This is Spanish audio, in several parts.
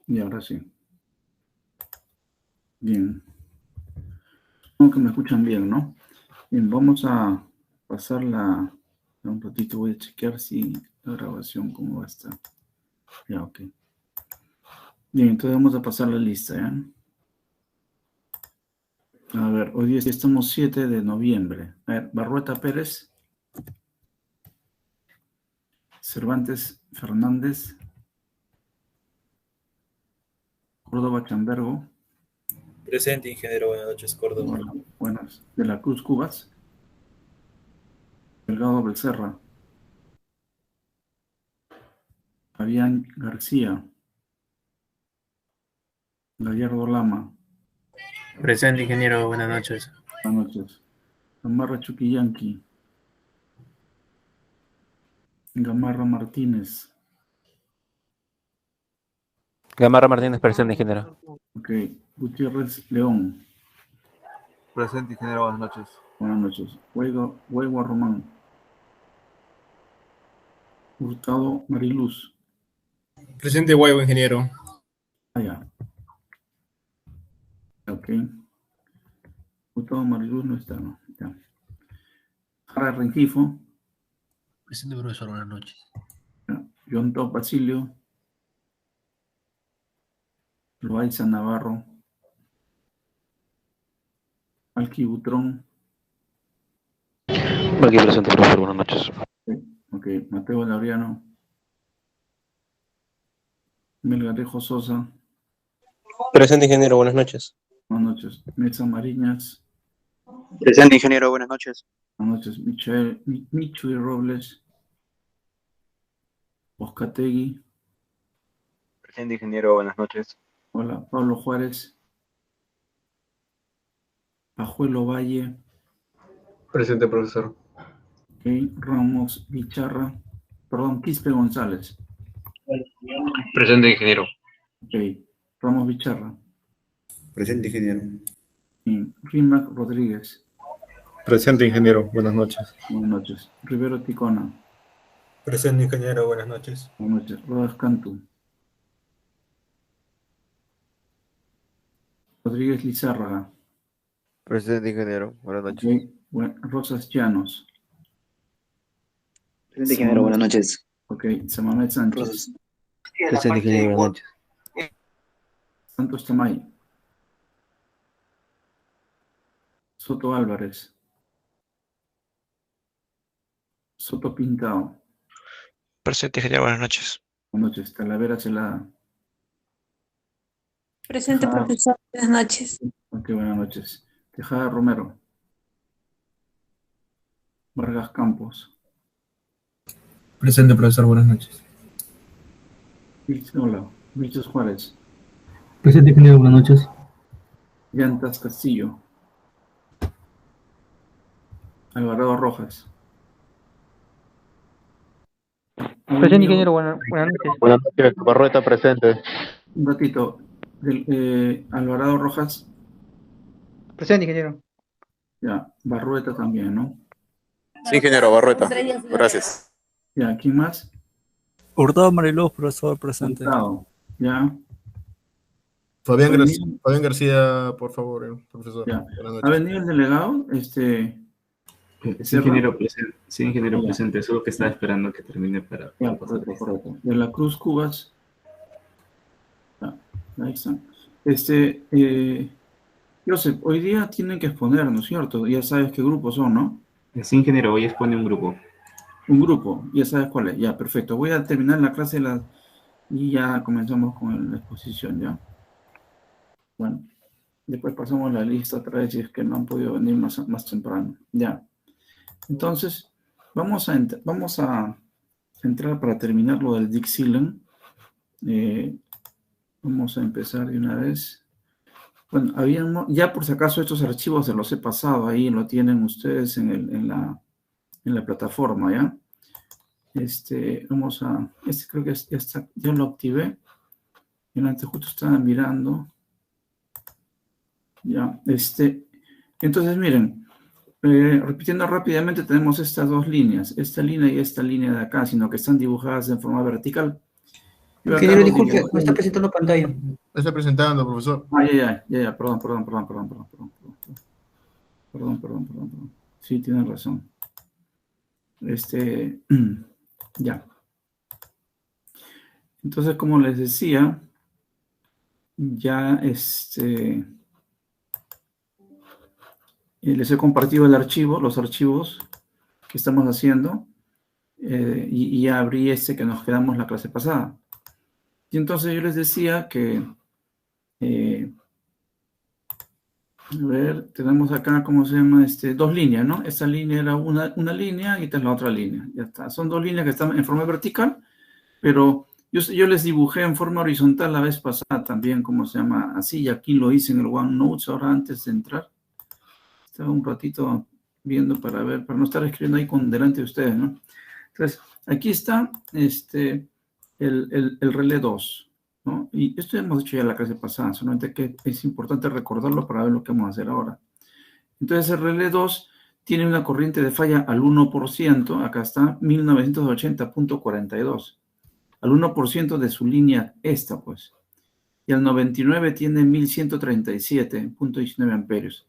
Y ahora sí. Bien. Supongo que me escuchan bien, ¿no? Bien, vamos a pasarla un ratito. Voy a chequear si la grabación cómo va a estar. Ya, ok. Bien, entonces vamos a pasar la lista, ¿ya? A ver, hoy día estamos 7 de noviembre. A ver, Barrueta Pérez, Cervantes Fernández, Córdoba Chambergo. Presente, ingeniero. Buenas noches, Córdoba. Hola, buenas. De la Cruz Cubas, Delgado Becerra, Fabián García, Gallardo Lama. Presente, ingeniero. Buenas noches. Buenas noches. Gamarra Chuquillanqui, Gamarra Martínez. Gamarra Martínez, presente, ingeniero. Ok, Gutiérrez León. Presente, ingeniero, buenas noches. Buenas noches. Huegua Román. Hurtado Mariluz. Presente, Guaybo, ingeniero. Allá. Ok. Hurtado Mariluz no está, ¿no? Ya. Jara Rengifo. Presente, profesor, buenas noches. Ya. John Top Basilio. Loaiza Navarro. Alki Butrón. Aquí presente, profesor. Buenas noches. Ok. Mateo Laureano. Melgarejo Sosa. Presente, ingeniero, buenas noches. Buenas noches. Mesa Mariñas. Presente, ingeniero, buenas noches. Buenas noches. Michu y Robles. Oscategui. Presente, ingeniero, buenas noches. Hola. Pablo Juárez. Pajuelo Valle. Presente, profesor. Ok. Ramos Bicharra. Perdón, Quispe González. Presente, ingeniero. Ok. Ramos Bicharra. Presente, ingeniero. Y Rimac Rodríguez. Presente, ingeniero. Buenas noches. Buenas noches. Rivero Ticona. Presente, ingeniero. Buenas noches. Buenas noches. Rodas Cantu. Rodríguez Lizárraga. Presente, ingeniero, buenas noches. Okay. Rosas Llanos. Presente, ingeniero, buenas noches. Ok. Samamet Sánchez. Presente, ingeniero, buenas noches. Santos Tamay. Soto Álvarez. Soto Pintao. Presente, ingeniero, buenas noches. Buenas noches. Talavera Celada. Presente, profesor. Buenas noches. Ok, buenas noches. Tejada Romero. Vargas Campos. Presente, profesor. Buenas noches. Hola. Vilches Juárez. Presente, ingeniero. Buenas noches. Llantas Castillo. Alvarado Rojas. Presente, ingeniero. Buenas noches. Buenas noches. Barrueta, presente. Un ratito. Alvarado Rojas. Presente, ingeniero. Ya. Barrueta también, ¿no? Sí, ingeniero, Barrueta. Gracias. Ya. ¿Quién más? Hurtado Mariluz, profesor, presente. Hurtado. Ya. Fabián García, por favor, profesor. Ya. Buenas noches. ¿Ha venido el delegado? Sí, ingeniero presente. Sí, ingeniero presente. Solo que estaba esperando que termine para Ya, pasar. correcto. De la Cruz Cubas. Ya, ahí están. Joseph, hoy día tienen que exponer, ¿no es cierto? Ya sabes qué grupos son, ¿no? Sí, ingeniero, hoy expone un grupo. Un grupo, ya sabes cuál es. Ya, perfecto. Voy a terminar la clase y ya comenzamos con la exposición, ¿ya? Bueno, después pasamos la lista otra vez si es que no han podido venir más temprano. Ya. Entonces, vamos a entrar para terminar lo del Dixilen. Vamos a empezar de una vez. Bueno, ya por si acaso estos archivos se los he pasado ahí, lo tienen ustedes en la plataforma, ¿ya? Creo que ya está, ya lo activé. Y antes justo estaba mirando. Ya, entonces miren, repitiendo rápidamente, tenemos estas dos líneas, esta línea y esta línea de acá, sino que están dibujadas en forma vertical. Yo acá Ingeniero, lo disculpe, dibujé. no está presentando pantalla. Está presentando, profesor. Ya, perdón. Sí, tienen razón. Ya. Entonces, como les decía, ya les he compartido el archivo, los archivos que estamos haciendo, y ya abrí que nos quedamos la clase pasada. Y entonces yo les decía que, a ver, tenemos acá, ¿cómo se llama? Dos líneas, ¿no? Esta línea era una línea y esta es la otra línea. Ya está. Son dos líneas que están en forma vertical, pero yo les dibujé en forma horizontal la vez pasada también, ¿cómo se llama? Así, y aquí lo hice en el OneNote ahora antes de entrar. Estaba un ratito viendo para no estar escribiendo ahí delante de ustedes, ¿no? Entonces, aquí está el relé 2, ¿no? Y esto hemos hecho ya la clase pasada, solamente que es importante recordarlo para ver lo que vamos a hacer ahora. Entonces, el relé 2 tiene una corriente de falla al 1%, acá está, 1980.42, al 1% de su línea esta, pues. Y al 99 tiene 1137.19 amperios.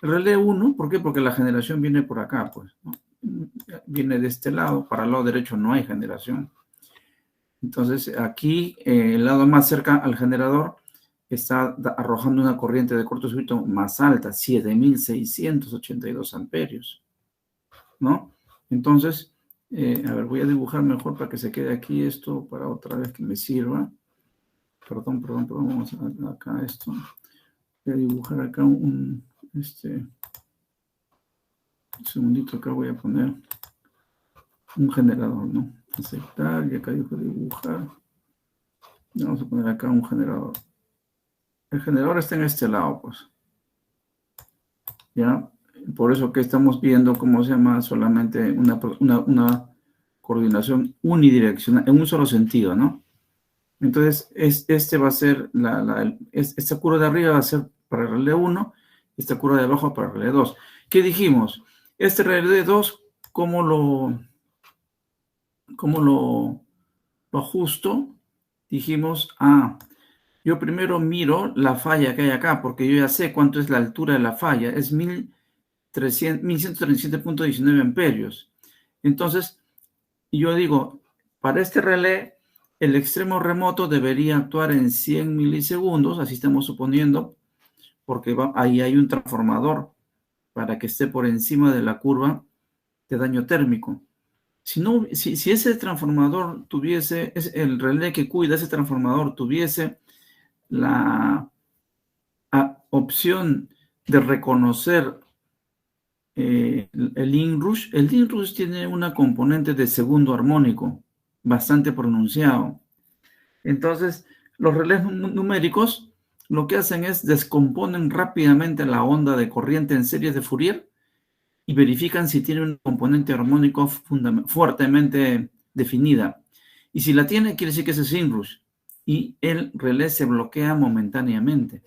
El relé 1, ¿por qué? Porque la generación viene por acá, pues, ¿no? Viene de este lado, para el lado derecho no hay generación. Entonces, aquí, el lado más cerca al generador está arrojando una corriente de cortocircuito más alta, 7.682 amperios, ¿no? Entonces, a ver, voy a dibujar mejor para que se quede aquí esto, para otra vez que me sirva. Perdón, vamos a acá esto. Voy a dibujar acá un segundito, acá voy a poner un generador, ¿no? Aceptar, y acá dijo dibujar. Vamos a poner acá un generador. El generador está en este lado, pues. ¿Ya? Por eso que estamos viendo cómo se llama solamente una coordinación unidireccional, en un solo sentido, ¿no? Entonces, este va a ser, esta curva de arriba va a ser para el relé 1, esta curva de abajo para el relé 2. ¿Qué dijimos? Este relé 2, ¿cómo lo ajusto? Dijimos, yo primero miro la falla que hay acá, porque yo ya sé cuánto es la altura de la falla, es 1137.19 amperios. Entonces, yo digo, para este relé, el extremo remoto debería actuar en 100 milisegundos, así estamos suponiendo, porque ahí hay un transformador para que esté por encima de la curva de daño térmico. Si ese transformador tuviese, el relé que cuida ese transformador tuviese la opción de reconocer el inrush tiene una componente de segundo armónico bastante pronunciado. Entonces, los relés numéricos lo que hacen es descomponen rápidamente la onda de corriente en series de Fourier y verifican si tiene un componente armónico fuertemente definida. Y si la tiene, quiere decir que ese es inrush. Y el relé se bloquea momentáneamente.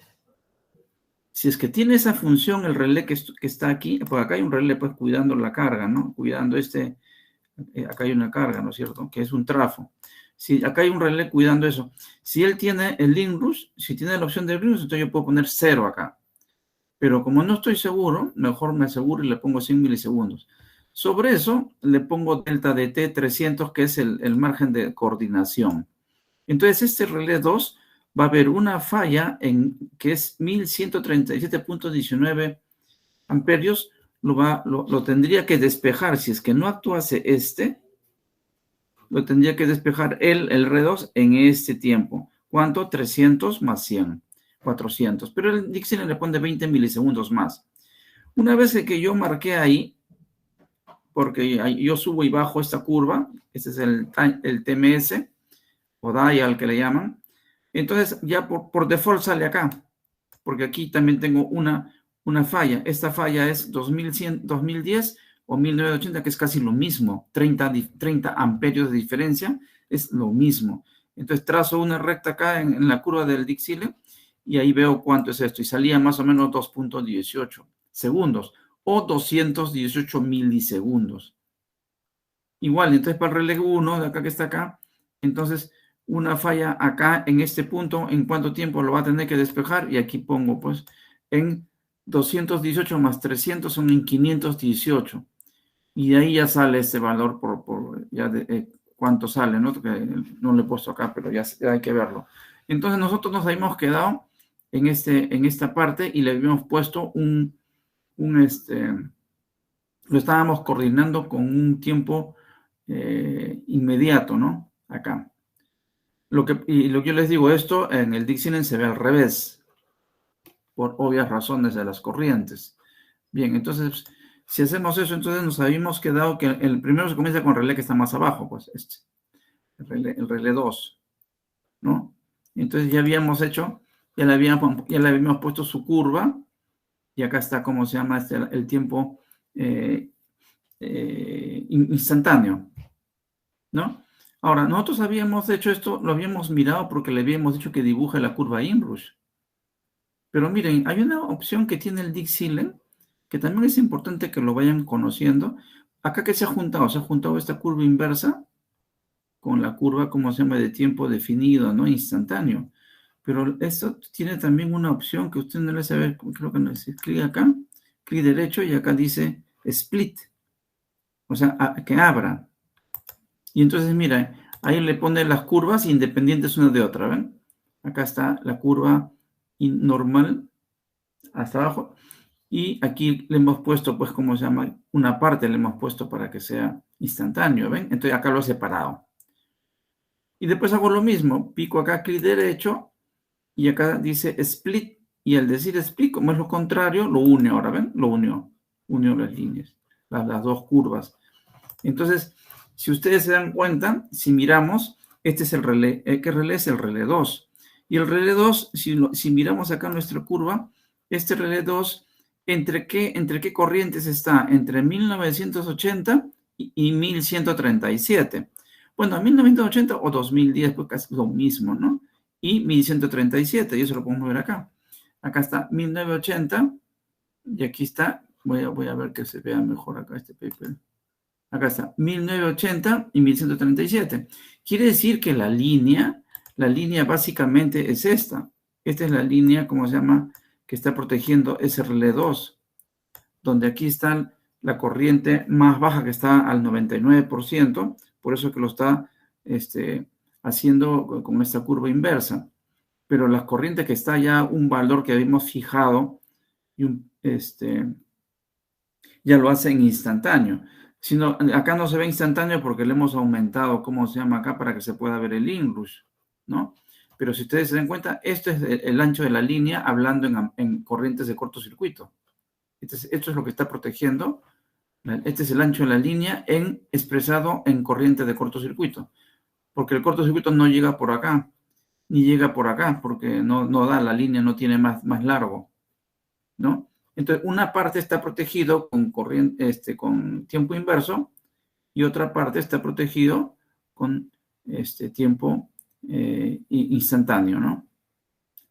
Si es que tiene esa función el relé que está aquí, pues acá hay un relé pues cuidando la carga, ¿no? Cuidando acá hay una carga, ¿no es cierto? Que es un trafo. Si acá hay un relé cuidando eso. Si él tiene el inrush, si tiene la opción de inrush, entonces yo puedo poner 0 acá. Pero como no estoy seguro, mejor me aseguro y le pongo 100 milisegundos. Sobre eso, le pongo delta de T 300, que es el margen de coordinación. Entonces, este relé 2 va a haber una falla que es 1137.19 amperios. Lo tendría que despejar. Si es que no actuase lo tendría que despejar el R2 en este tiempo. ¿Cuánto? 300 más 100. 400. Pero el Dixieland le pone 20 milisegundos más. Una vez que yo marqué ahí, porque yo subo y bajo esta curva, este es el TMS, o dial que le llaman, entonces ya por default sale acá, porque aquí también tengo una falla. Esta falla es 2010 o 1980, que es casi lo mismo, 30 amperios de diferencia, es lo mismo. Entonces trazo una recta acá en la curva del Dixieland y ahí veo cuánto es esto, y salía más o menos 2.18 segundos o 218 milisegundos. Igual, entonces para el relé 1, de acá que está acá, entonces una falla acá en este punto, ¿en cuánto tiempo lo va a tener que despejar? Y aquí pongo, pues, en 218 más 300 son en 518. Y de ahí ya sale este valor por ya de cuánto sale, ¿no? Que no lo he puesto acá, pero ya hay que verlo. Entonces nosotros nos habíamos quedado en esta parte y le habíamos puesto lo estábamos coordinando con un tiempo inmediato, ¿no? Acá. Lo que yo les digo, esto en el Dixieland se ve al revés, por obvias razones de las corrientes. Bien, entonces, si hacemos eso, entonces nos habíamos quedado que el primero se comienza con el relé que está más abajo, pues el relé 2, ¿no? Entonces ya habíamos hecho, ya le habíamos puesto su curva, y acá está, ¿cómo se llama? El tiempo instantáneo, ¿no? Ahora, nosotros habíamos hecho esto, lo habíamos mirado porque le habíamos dicho que dibuje la curva Inrush. Pero miren, hay una opción que tiene el Dixieland, que también es importante que lo vayan conociendo. Acá que se ha juntado esta curva inversa con la curva, ¿cómo se llama?, de tiempo definido, ¿no? Instantáneo. Pero esto tiene también una opción que usted no le sabe, creo que no es clic acá, clic derecho, y acá dice split. O sea, que abra. Y entonces, mira, ahí le pone las curvas independientes una de otra, ¿ven? Acá está la curva normal hasta abajo. Y aquí le hemos puesto, pues, ¿cómo se llama? Una parte le hemos puesto para que sea instantáneo, ¿ven? Entonces acá lo he separado. Y después hago lo mismo. Pico acá, clic derecho, y acá dice split. Y al decir split, como es lo contrario, lo une ahora, ¿ven? Lo unió. Unió las líneas, las dos curvas. Entonces, si ustedes se dan cuenta, si miramos, este es el relé. ¿Qué relé es? El relé 2. Y el relé 2, si miramos acá nuestra curva, este relé 2, ¿entre qué corrientes está? Entre 1980 y 1137. Bueno, 1980 o 2010, pues casi lo mismo, ¿no? Y 1137, y eso lo podemos ver acá. Acá está 1980, y aquí está, voy a ver que se vea mejor acá este paper. Acá está, 1980 y 1137. Quiere decir que la línea básicamente es esta. Esta es la línea, ¿cómo se llama?, que está protegiendo ese relé 2, donde aquí está la corriente más baja, que está al 99%, por eso que lo está haciendo con esta curva inversa. Pero las corrientes que está ya un valor que habíamos fijado, ya lo hacen instantáneo. Acá no se ve instantáneo porque le hemos aumentado, ¿cómo se llama acá?, para que se pueda ver el inrush, ¿no? Pero si ustedes se dan cuenta, esto es el ancho de la línea hablando en corrientes de cortocircuito. Esto es lo que está protegiendo. Este es el ancho de la línea expresado en corriente de cortocircuito. Porque el cortocircuito no llega por acá, ni llega por acá, porque no da, la línea no tiene más largo, ¿no? Entonces, una parte está protegido con tiempo inverso y otra parte está protegido con tiempo instantáneo, ¿no?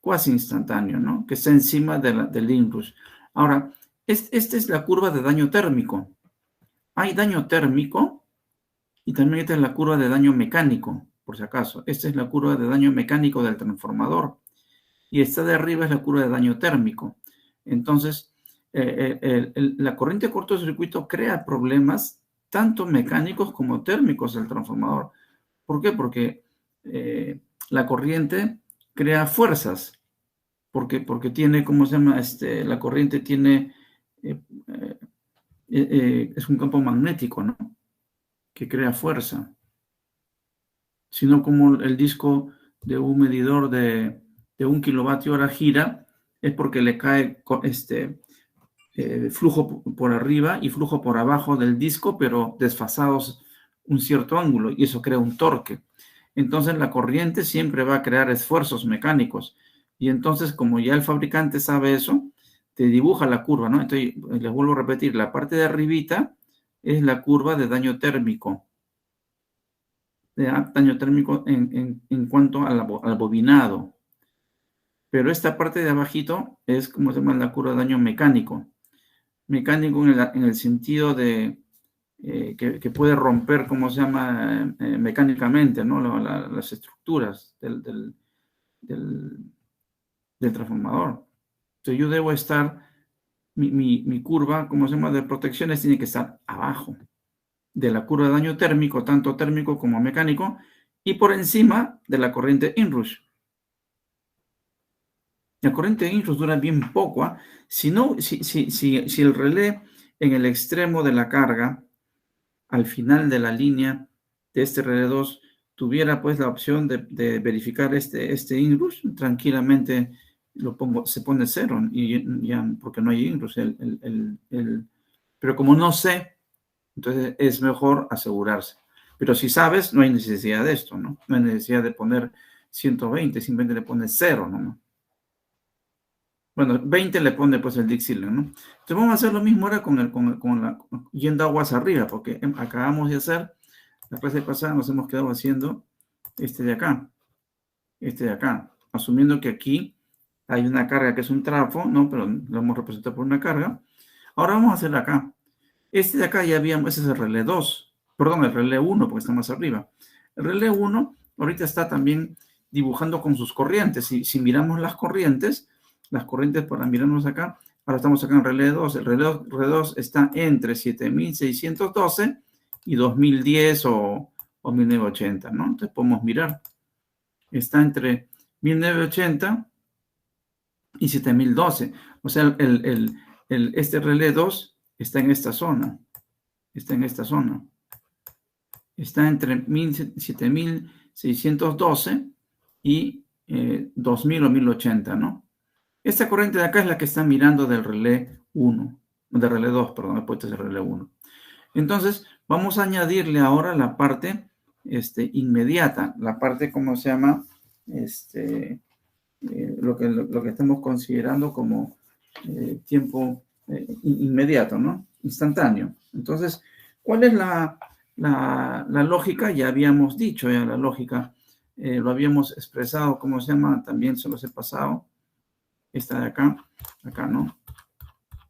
Cuasi instantáneo, ¿no? Que está encima del inrush. Ahora, esta es la curva de daño térmico. Hay daño térmico y también esta es la curva de daño mecánico, por si acaso. Esta es la curva de daño mecánico del transformador. Y esta de arriba es la curva de daño térmico. Entonces, la corriente de cortocircuito crea problemas tanto mecánicos como térmicos del transformador. ¿Por qué? Porque la corriente crea fuerzas. Porque tiene, ¿cómo se llama? La corriente tiene, es un campo magnético, ¿no? Que crea fuerza. Sino como el disco de un medidor de 1 kilovatio hora gira, es porque le cae flujo por arriba y flujo por abajo del disco, pero desfasados un cierto ángulo, y eso crea un torque. Entonces la corriente siempre va a crear esfuerzos mecánicos, y entonces como ya el fabricante sabe eso, te dibuja la curva, ¿no? Entonces les vuelvo a repetir, la parte de arribita es la curva de daño térmico. Daño térmico en cuanto al bobinado. Pero esta parte de abajito es, como se llama, la curva de daño mecánico. Mecánico en el sentido de que puede romper, ¿cómo se llama? Mecánicamente, ¿no? Las estructuras del transformador. Entonces yo debo estar, mi curva, ¿cómo se llama? De protecciones tiene que estar abajo de la curva de daño térmico, tanto térmico como mecánico, y por encima de la corriente inrush. La corriente inrush dura bien poco, ¿ah? Si el relé en el extremo de la carga, al final de la línea de este relé 2, tuviera pues la opción de verificar este inrush, tranquilamente se pone 0, y ya, porque no hay inrush. Pero como no sé, entonces es mejor asegurarse. Pero si sabes, no hay necesidad de esto, ¿no? No hay necesidad de poner 120, simplemente le pones 0, ¿no? Bueno, 20 le pone pues el Dixieland, ¿no? Entonces vamos a hacer lo mismo ahora yendo aguas arriba, porque acabamos de hacer, la clase pasada nos hemos quedado haciendo este de acá, asumiendo que aquí hay una carga que es un trafo, ¿no? Pero lo hemos representado por una carga. Ahora vamos a hacer acá. Este de acá ya habíamos, ese es el relé 2, perdón, el relé 1, porque está más arriba. El relé 1 ahorita está también dibujando con sus corrientes. Si miramos las corrientes para mirarnos acá, ahora estamos acá en relé 2. El relé 2 está entre 7612 y 2010 o 1980, ¿no? Entonces podemos mirar. Está entre 1980 y 7012. O sea, este relé 2 está en esta zona. Está entre 7612 y 2000 o 1080, ¿no? Esta corriente de acá es la que está mirando del relé 1, del relé 2, perdón, después del relé 1. Entonces, vamos a añadirle ahora la parte inmediata, la parte, ¿cómo se llama? Lo que estamos considerando como tiempo inmediato, ¿no? Instantáneo. Entonces, ¿cuál es la lógica? Ya habíamos dicho, la lógica, lo habíamos expresado, ¿cómo se llama? También se los he pasado. Esta de acá, ¿no?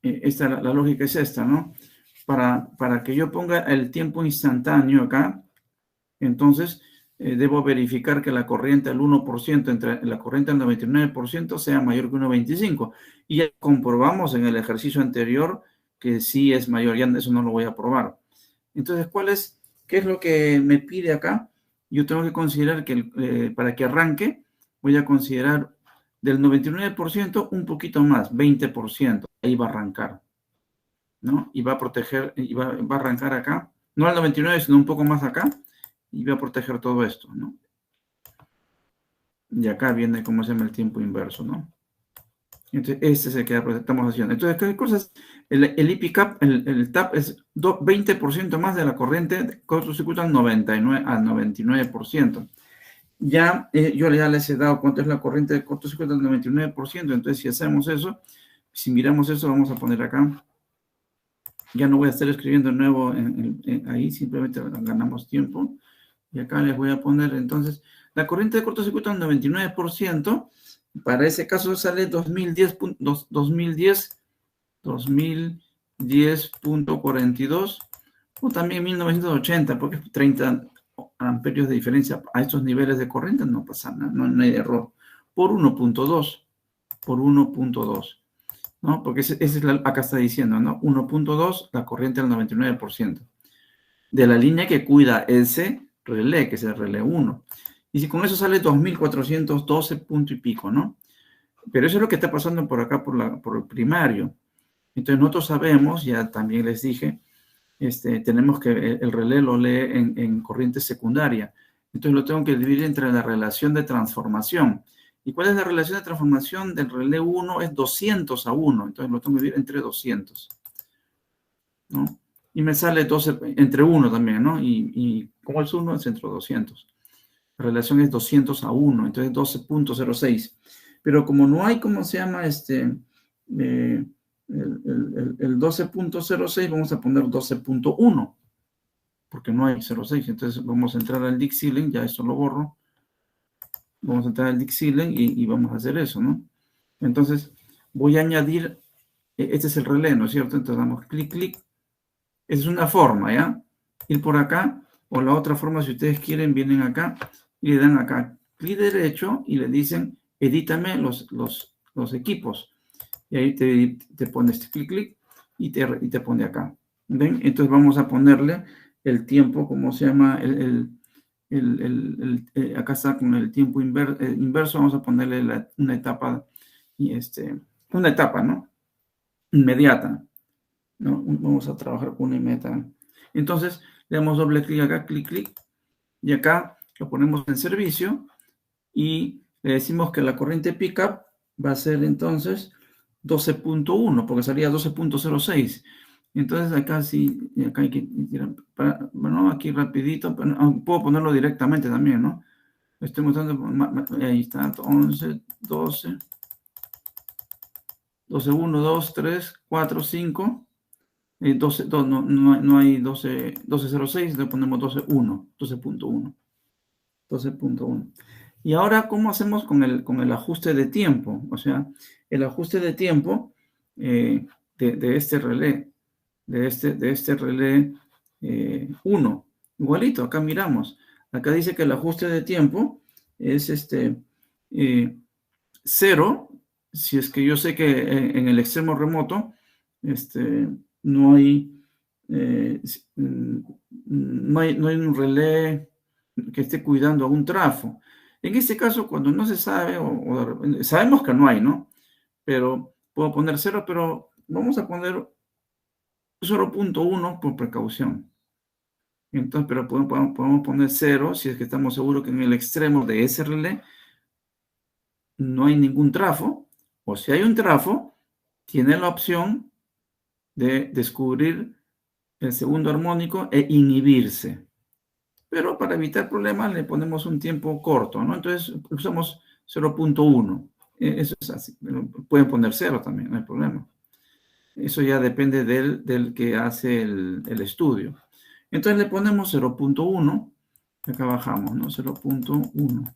La lógica es esta, ¿no? Para que yo ponga el tiempo instantáneo acá, entonces debo verificar que la corriente al 1%, entre la corriente al 99% sea mayor que 1.25. Y ya comprobamos en el ejercicio anterior que sí es mayor, ya eso no lo voy a probar. Entonces, ¿qué es lo que me pide acá? Yo tengo que considerar que para que arranque, voy a considerar del 99% un poquito más, 20%. Ahí va a arrancar, ¿no? Y va a proteger, y va a arrancar acá. No al 99, sino un poco más acá. Y va a proteger todo esto, ¿no? Y acá viene, ¿cómo se llama? El tiempo inverso, ¿no? Entonces, este es el que estamos haciendo. Entonces, ¿qué cosas? El IP cap, el TAP es 20% más de la corriente cortocircuito al 99%. Ya yo ya les he dado cuánto es la corriente de cortocircuito al 99%. Entonces, si hacemos eso, si miramos eso, vamos a poner acá. Ya no voy a estar escribiendo de nuevo ahí, simplemente ganamos tiempo. Y acá les voy a poner, entonces, la corriente de cortocircuito al 99%, para ese caso sale 2010.42 o también 1980, porque 30 amperios de diferencia a estos niveles de corriente no pasa nada, no hay error. Por 1.2, ¿no? Porque acá está diciendo, ¿no? 1.2, la corriente al 99%. De la línea que cuida ese relé, que es el relé 1. Y si con eso sale 2412 punto y pico, ¿no? Pero eso es lo que está pasando por acá, por el primario. Entonces nosotros sabemos, ya también les dije, tenemos que el relé lo lee en corriente secundaria. Entonces lo tengo que dividir entre la relación de transformación. ¿Y cuál es la relación de transformación del relé 1? Es 200 a 1. Entonces lo tengo que dividir entre 200, ¿no? Y me sale 12, entre 1 también, ¿no? Y como es 1, es entre 200. La relación es 200 a 1, entonces 12.06. Pero como no hay, ¿cómo se llama? El 12.06, vamos a poner 12.1, porque no hay 0.6. Entonces vamos a entrar al Dixieland, ya esto lo borro. Vamos a entrar al Dixieland y vamos a hacer eso, ¿no? Entonces voy a añadir, este es el relé, ¿no es cierto? Entonces damos clic, clic. Esa es una forma, ¿ya? Ir por acá, o la otra forma, si ustedes quieren, vienen acá y le dan acá clic derecho y le dicen, edítame los equipos. Y ahí te pones clic y te pone acá. ¿Ven? Entonces vamos a ponerle el tiempo, ¿cómo se llama? Acá está con el tiempo inverso, vamos a ponerle una etapa, ¿no? Inmediata, ¿no? Vamos a trabajar con una meta. Entonces, le damos doble clic acá, clic, y acá lo ponemos en servicio y le decimos que la corriente pickup va a ser entonces 12.1, porque salía 12.06. Entonces acá sí, acá hay que tirar, bueno, aquí rapidito, puedo ponerlo directamente también, ¿no? Estoy mostrando, ahí está, 11, 12, 1, 2, 3, 4, 5, 12, no hay 12.06, le ponemos 12.1. Y ahora, ¿cómo hacemos con el ajuste de tiempo? O sea, el ajuste de tiempo de este relé, de este relé 1. Igualito, acá miramos. Acá dice que el ajuste de tiempo es 0, si es que yo sé que en el extremo remoto no hay un relé que esté cuidando a un trafo. En este caso, cuando no se sabe, sabemos que no hay, ¿no? Pero puedo poner 0, pero vamos a poner 0.1 por precaución. Entonces, pero podemos poner 0 si es que estamos seguros que en el extremo de ese relé no hay ningún trafo, o si hay un trafo, tiene la opción de descubrir el segundo armónico e inhibirse. Pero para evitar problemas le ponemos un tiempo corto, ¿no? Entonces usamos 0.1. Eso es así. Pueden poner 0 también, no hay problema. Eso ya depende del que hace el estudio. Entonces le ponemos 0.1. Acá bajamos, ¿no? 0.1.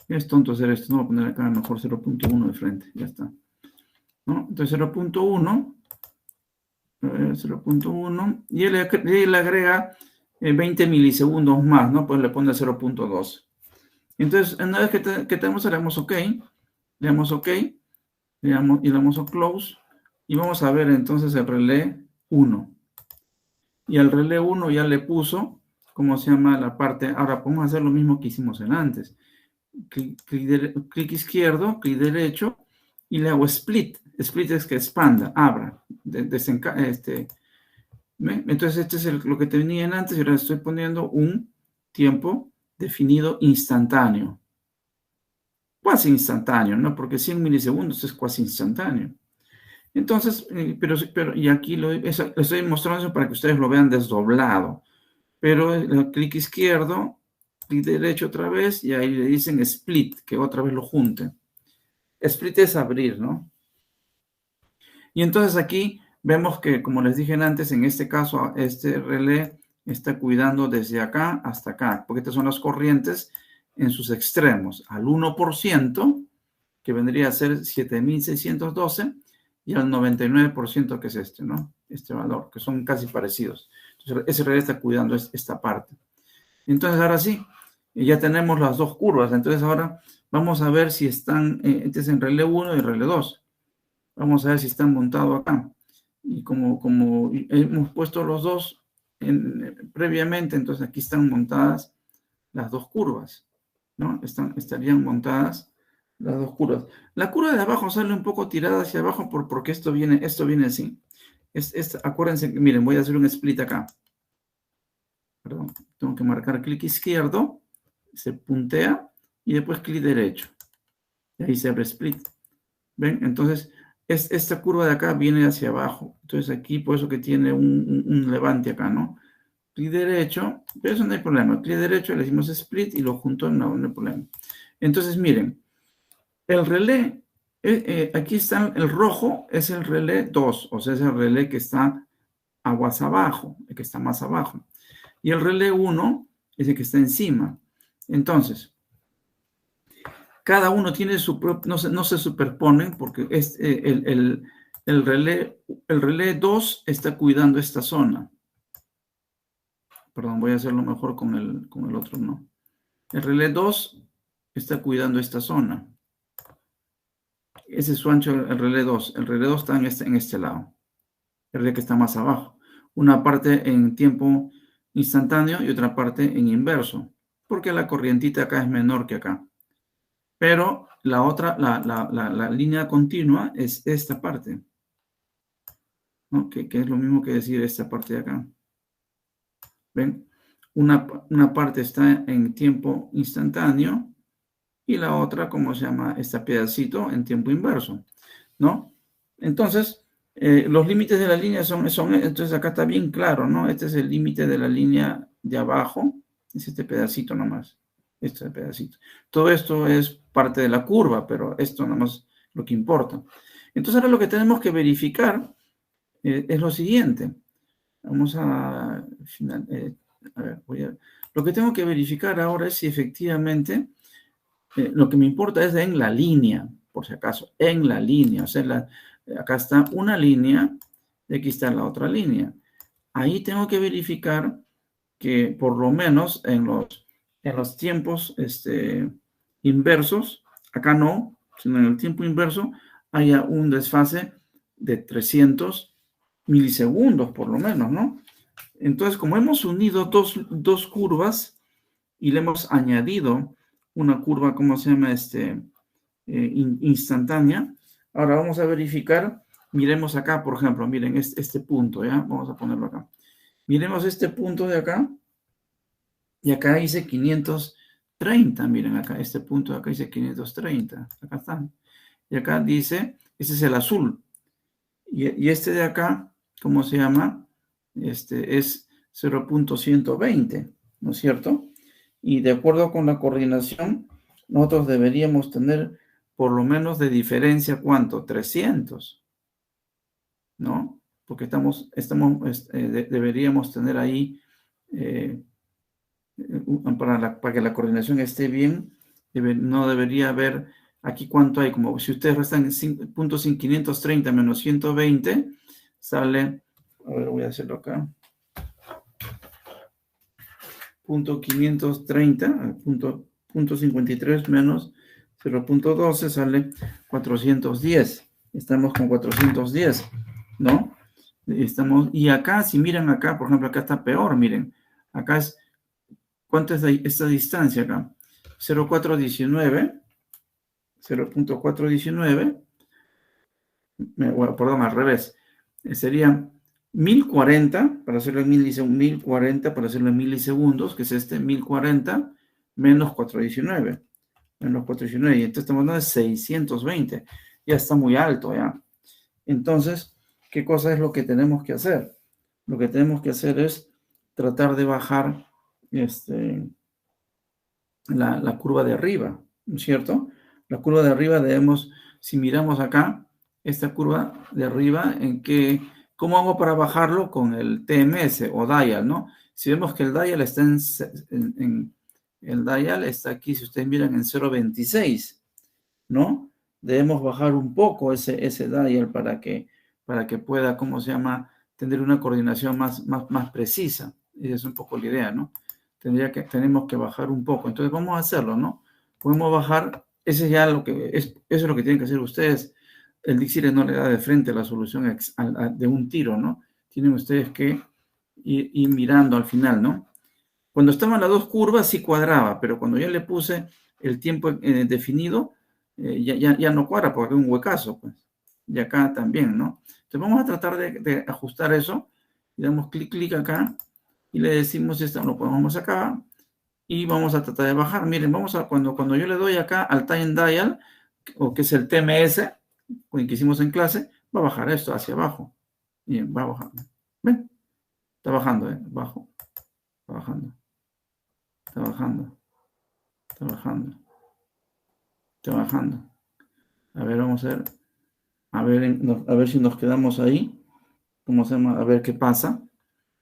Es tonto hacer esto, no voy a poner acá mejor 0.1 de frente, ya está. ¿No? Entonces 0.1. 0.1 y él le agrega 20 milisegundos más, ¿no? Pues le pone 0.2. Entonces, una vez que tenemos, le damos OK, y le damos a Close, y vamos a ver entonces el relé 1. Y al relé 1 ya le puso, ¿cómo se llama la parte? Ahora podemos hacer lo mismo que hicimos en antes. Clic izquierdo, clic derecho, y le hago split. Split es que expanda, abra. Entonces, este es lo que tenía antes y ahora estoy poniendo un tiempo definido instantáneo. Cuasi instantáneo, ¿no? Porque 100 milisegundos es cuasi instantáneo. Entonces, y aquí les estoy mostrando eso para que ustedes lo vean desdoblado. Pero clic izquierdo, clic derecho otra vez, y ahí le dicen split, que otra vez lo junte. Split es abrir, ¿no? Y entonces aquí vemos que, como les dije antes, en este caso, este relé está cuidando desde acá hasta acá, porque estas son las corrientes en sus extremos, al 1%, que vendría a ser 7.612, y al 99%, que es este, ¿no? Este valor, que son casi parecidos. Entonces, ese relé está cuidando esta parte. Entonces, ahora sí, ya tenemos las dos curvas. Entonces, ahora vamos a ver si están, este es en relé 1 y relé 2. Vamos a ver si están montados acá. Y como hemos puesto los dos previamente, entonces aquí están montadas las dos curvas, ¿no? Estarían montadas las dos curvas. La curva de abajo sale un poco tirada hacia abajo porque esto viene así. Acuérdense, miren, voy a hacer un split acá. Perdón, tengo que marcar clic izquierdo, se puntea y después clic derecho. Y ahí se abre split. ¿Ven? Entonces, esta curva de acá viene hacia abajo. Entonces aquí, por eso que tiene un levante acá, ¿no? Clic derecho, pero eso no hay problema. Clic derecho, le decimos split y lo junto, no hay problema. Entonces, miren, el relé, aquí está el rojo, es el relé 2, o sea, es el relé que está aguas abajo, el que está más abajo. Y el relé 1 es el que está encima. Entonces, cada uno tiene su propio, no se superponen porque el relé 2 está cuidando esta zona. Perdón, voy a hacerlo mejor con el otro, no. El relé 2 está cuidando esta zona. Ese es su ancho, el relé 2. El relé 2 está en este lado. El relé que está más abajo. Una parte en tiempo instantáneo y otra parte en inverso. Porque la corrientita acá es menor que acá. Pero la otra, la línea continua es esta parte, ¿no? Que es lo mismo que decir esta parte de acá. ¿Ven? Una parte está en tiempo instantáneo y la otra, ¿cómo se llama? Este pedacito en tiempo inverso, ¿no? Entonces, los límites de la línea son, entonces acá está bien claro, ¿no? Este es el límite de la línea de abajo, es este pedacito nomás, este pedacito. Todo esto es parte de la curva, pero esto nomás es lo que importa. Entonces ahora lo que tenemos que verificar es lo siguiente. Vamos a ver, lo que tengo que verificar ahora es si efectivamente lo que me importa es en la línea, por si acaso, en la línea. O sea, acá está una línea y aquí está la otra línea. Ahí tengo que verificar que por lo menos en los tiempos inversos, acá no, sino en el tiempo inverso, haya un desfase de 300 milisegundos, por lo menos, ¿no? Entonces, como hemos unido dos curvas y le hemos añadido una curva, ¿cómo se llama? Instantánea. Ahora vamos a verificar, miremos acá, por ejemplo, miren este punto, ¿ya? Vamos a ponerlo acá. Miremos este punto de acá, y acá dice 530, miren acá, este punto de acá dice 530, acá está. Y acá dice, ese es el azul, y este de acá, ¿cómo se llama? Es 0.120, ¿no es cierto? Y de acuerdo con la coordinación, nosotros deberíamos tener por lo menos de diferencia, ¿cuánto? 300, ¿no? Porque deberíamos tener ahí, para que la coordinación esté bien, no debería haber, aquí cuánto hay, como si ustedes restan puntos en 530 menos 120, sale, a ver, voy a hacerlo acá, punto 530, punto 53 menos 0.12 sale 410. Estamos con 410, ¿no? Y acá, si miran acá, por ejemplo, acá está peor, miren. Acá es, ¿cuánto es esta distancia acá? 0.419, perdón, al revés. Sería 1040, para hacerlo en milisegundos, 1040 para hacerlo en milisegundos, que es 1040 menos 419. Menos 419, y entonces estamos hablando de 620. Ya está muy alto, ya. Entonces, ¿qué cosa es lo que tenemos que hacer? Lo que tenemos que hacer es tratar de bajar la curva de arriba, ¿no es cierto? La curva de arriba debemos, si miramos acá, esta curva de arriba, ¿cómo hago para bajarlo? Con el TMS o dial, ¿no? Si vemos que el dial está el dial está aquí, si ustedes miran, en 0.26, ¿no? Debemos bajar un poco ese dial para que pueda, ¿cómo se llama?, tener una coordinación más precisa. Esa es un poco la idea, ¿no? Tenemos que bajar un poco. Entonces vamos a hacerlo, ¿no? Podemos bajar, eso es lo que tienen que hacer ustedes. El Dixire no le da de frente la solución de un tiro, ¿no? Tienen ustedes que ir mirando al final, ¿no? Cuando estaban las dos curvas sí cuadraba, pero cuando ya le puse el tiempo definido, ya no cuadra porque hay un huecazo, pues. Y acá también, ¿no? Entonces vamos a tratar de ajustar eso. Y damos clic acá y le decimos esto, lo ponemos acá y vamos a tratar de bajar. Miren, cuando yo le doy acá al time dial, o que es el TMS, que hicimos en clase, va a bajar esto hacia abajo. Bien, va bajando. ¿Ven? Está bajando, bajo. Está bajando. Está bajando. Está bajando. Está bajando. A ver, vamos a ver. A ver si nos quedamos ahí. ¿Cómo se llama? A ver qué pasa.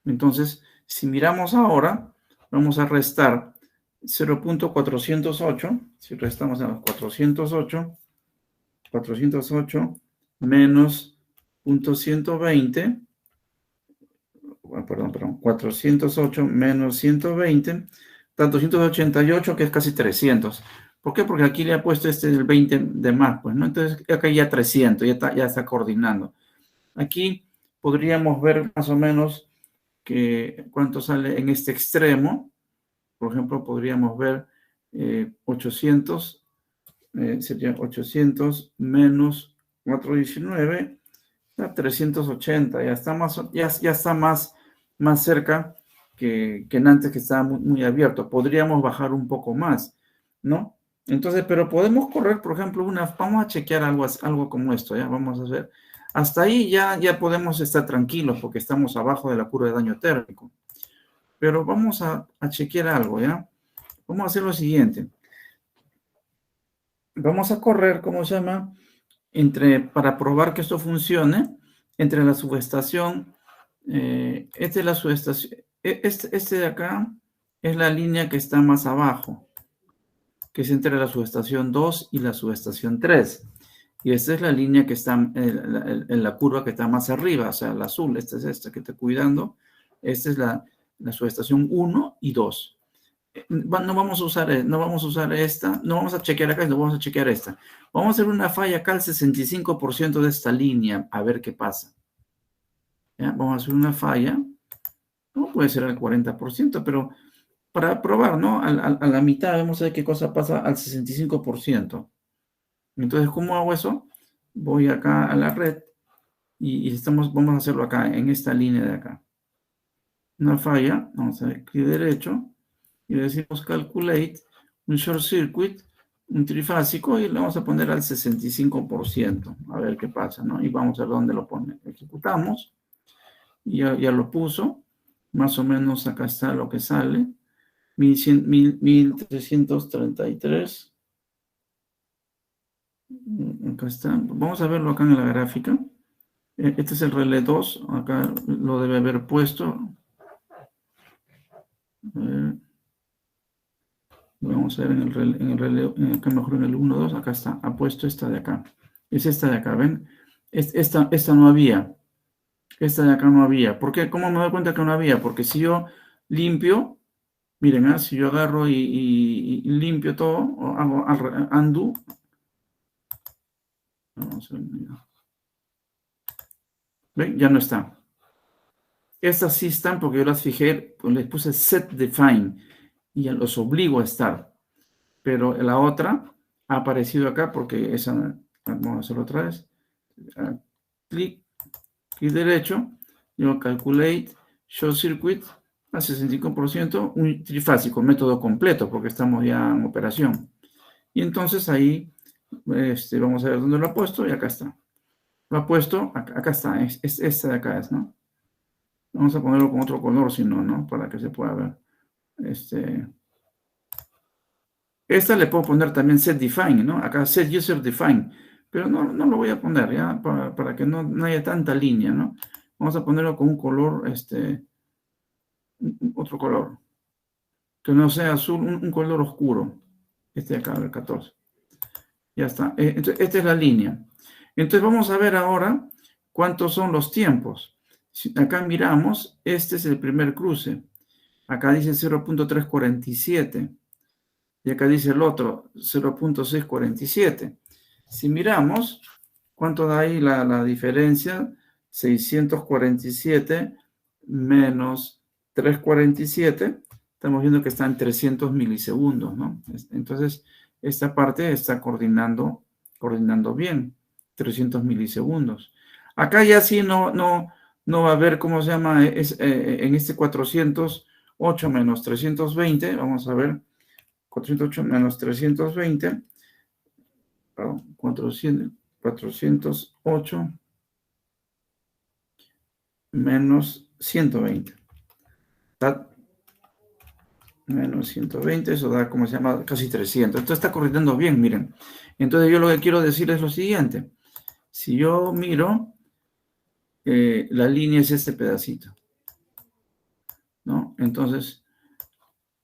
Entonces, si miramos ahora, vamos a restar 0.408. Si restamos a los 408 menos .120, perdón, 408 menos 120, da 288, que es casi 300. ¿Por qué? Porque aquí le ha puesto el 20 de más, pues, ¿no? Entonces, acá ya 300, ya está coordinando. Aquí podríamos ver más o menos que cuánto sale en este extremo. Por ejemplo, podríamos ver 800, sería 800 menos 419, a 380, ya está más cerca que en antes, que estaba muy abierto. Podríamos bajar un poco más, ¿no? Entonces, pero podemos correr, por ejemplo, vamos a chequear algo como esto, ¿ya? Vamos a ver. Hasta ahí ya podemos estar tranquilos porque estamos abajo de la curva de daño térmico. Pero vamos a chequear algo, ¿ya? Vamos a hacer lo siguiente. Vamos a correr, ¿cómo se llama? Para probar que esto funcione, entre la subestación, esta es la subestación, este de acá es la línea que está más abajo, que es entre la subestación 2 y la subestación 3. Y esta es la línea que está en la curva que está más arriba, o sea, el azul, esta es esta que está cuidando. Esta es la subestación 1 y 2. No vamos a usar esta, no vamos a chequear acá, no vamos a chequear esta. Vamos a hacer una falla acá al 65% de esta línea, a ver qué pasa. ¿Ya? Vamos a hacer una falla, no puede ser al 40%, pero para probar, ¿no? A la mitad, vamos a ver qué cosa pasa al 65%. Entonces, ¿cómo hago eso? Voy acá a la red y vamos a hacerlo acá, en esta línea de acá. Una falla, vamos a ver, clic derecho, y le decimos calculate, un short circuit, un trifásico, y le vamos a poner al 65%, a ver qué pasa, ¿no? Y vamos a ver dónde lo pone. Ejecutamos, y ya lo puso, más o menos acá está lo que sale, 1333, acá está, vamos a verlo acá en la gráfica. Este es el relé 2, acá lo debe haber puesto. Vamos a ver en el relé, acá mejor en el 1, 2, acá está, ha puesto esta de acá. Es esta de acá, ¿ven? Esta no había. Esta de acá no había. ¿Por qué? ¿Cómo me doy cuenta que no había? Porque si yo limpio, miren, si yo agarro y limpio todo, o hago undo. Vamos a ver. ¿Ven? Ya no está. Estas sí están porque yo las fijé, pues les puse set define y ya los obligo a estar. Pero la otra ha aparecido acá porque esa, vamos a hacerlo otra vez. Clic derecho, yo calculate short circuit a 65%, un trifásico, método completo, porque estamos ya en operación. Y entonces ahí, vamos a ver dónde lo ha puesto, y acá está. Lo ha puesto, acá está, esta de acá es, ¿no? Vamos a ponerlo con otro color, si no, ¿no? Para que se pueda ver. Esta le puedo poner también set define, ¿no? Acá set user define. Pero no lo voy a poner, ¿ya? Para que no haya tanta línea, ¿no? Vamos a ponerlo con un color, otro color. Que no sea azul, un color oscuro. Este de acá, el 14. Ya está. Entonces, esta es la línea. Entonces, vamos a ver ahora cuántos son los tiempos. Si acá miramos, este es el primer cruce. Acá dice 0.347. Y acá dice el otro, 0.647. Si miramos, ¿cuánto da ahí la diferencia? 647 menos 347. Estamos viendo que está en 300 milisegundos, ¿no? Entonces, esta parte está coordinando bien. 300 milisegundos. Acá ya sí no va a haber, ¿cómo se llama? En este 408 menos 320, vamos a ver, 408 menos 320, perdón, 408 menos 120. Menos 120, eso da, ¿cómo se llama? Casi 300. Entonces está corriendo bien, miren. Entonces yo lo que quiero decir es lo siguiente. Si yo miro, la línea es este pedacito, ¿no? Entonces,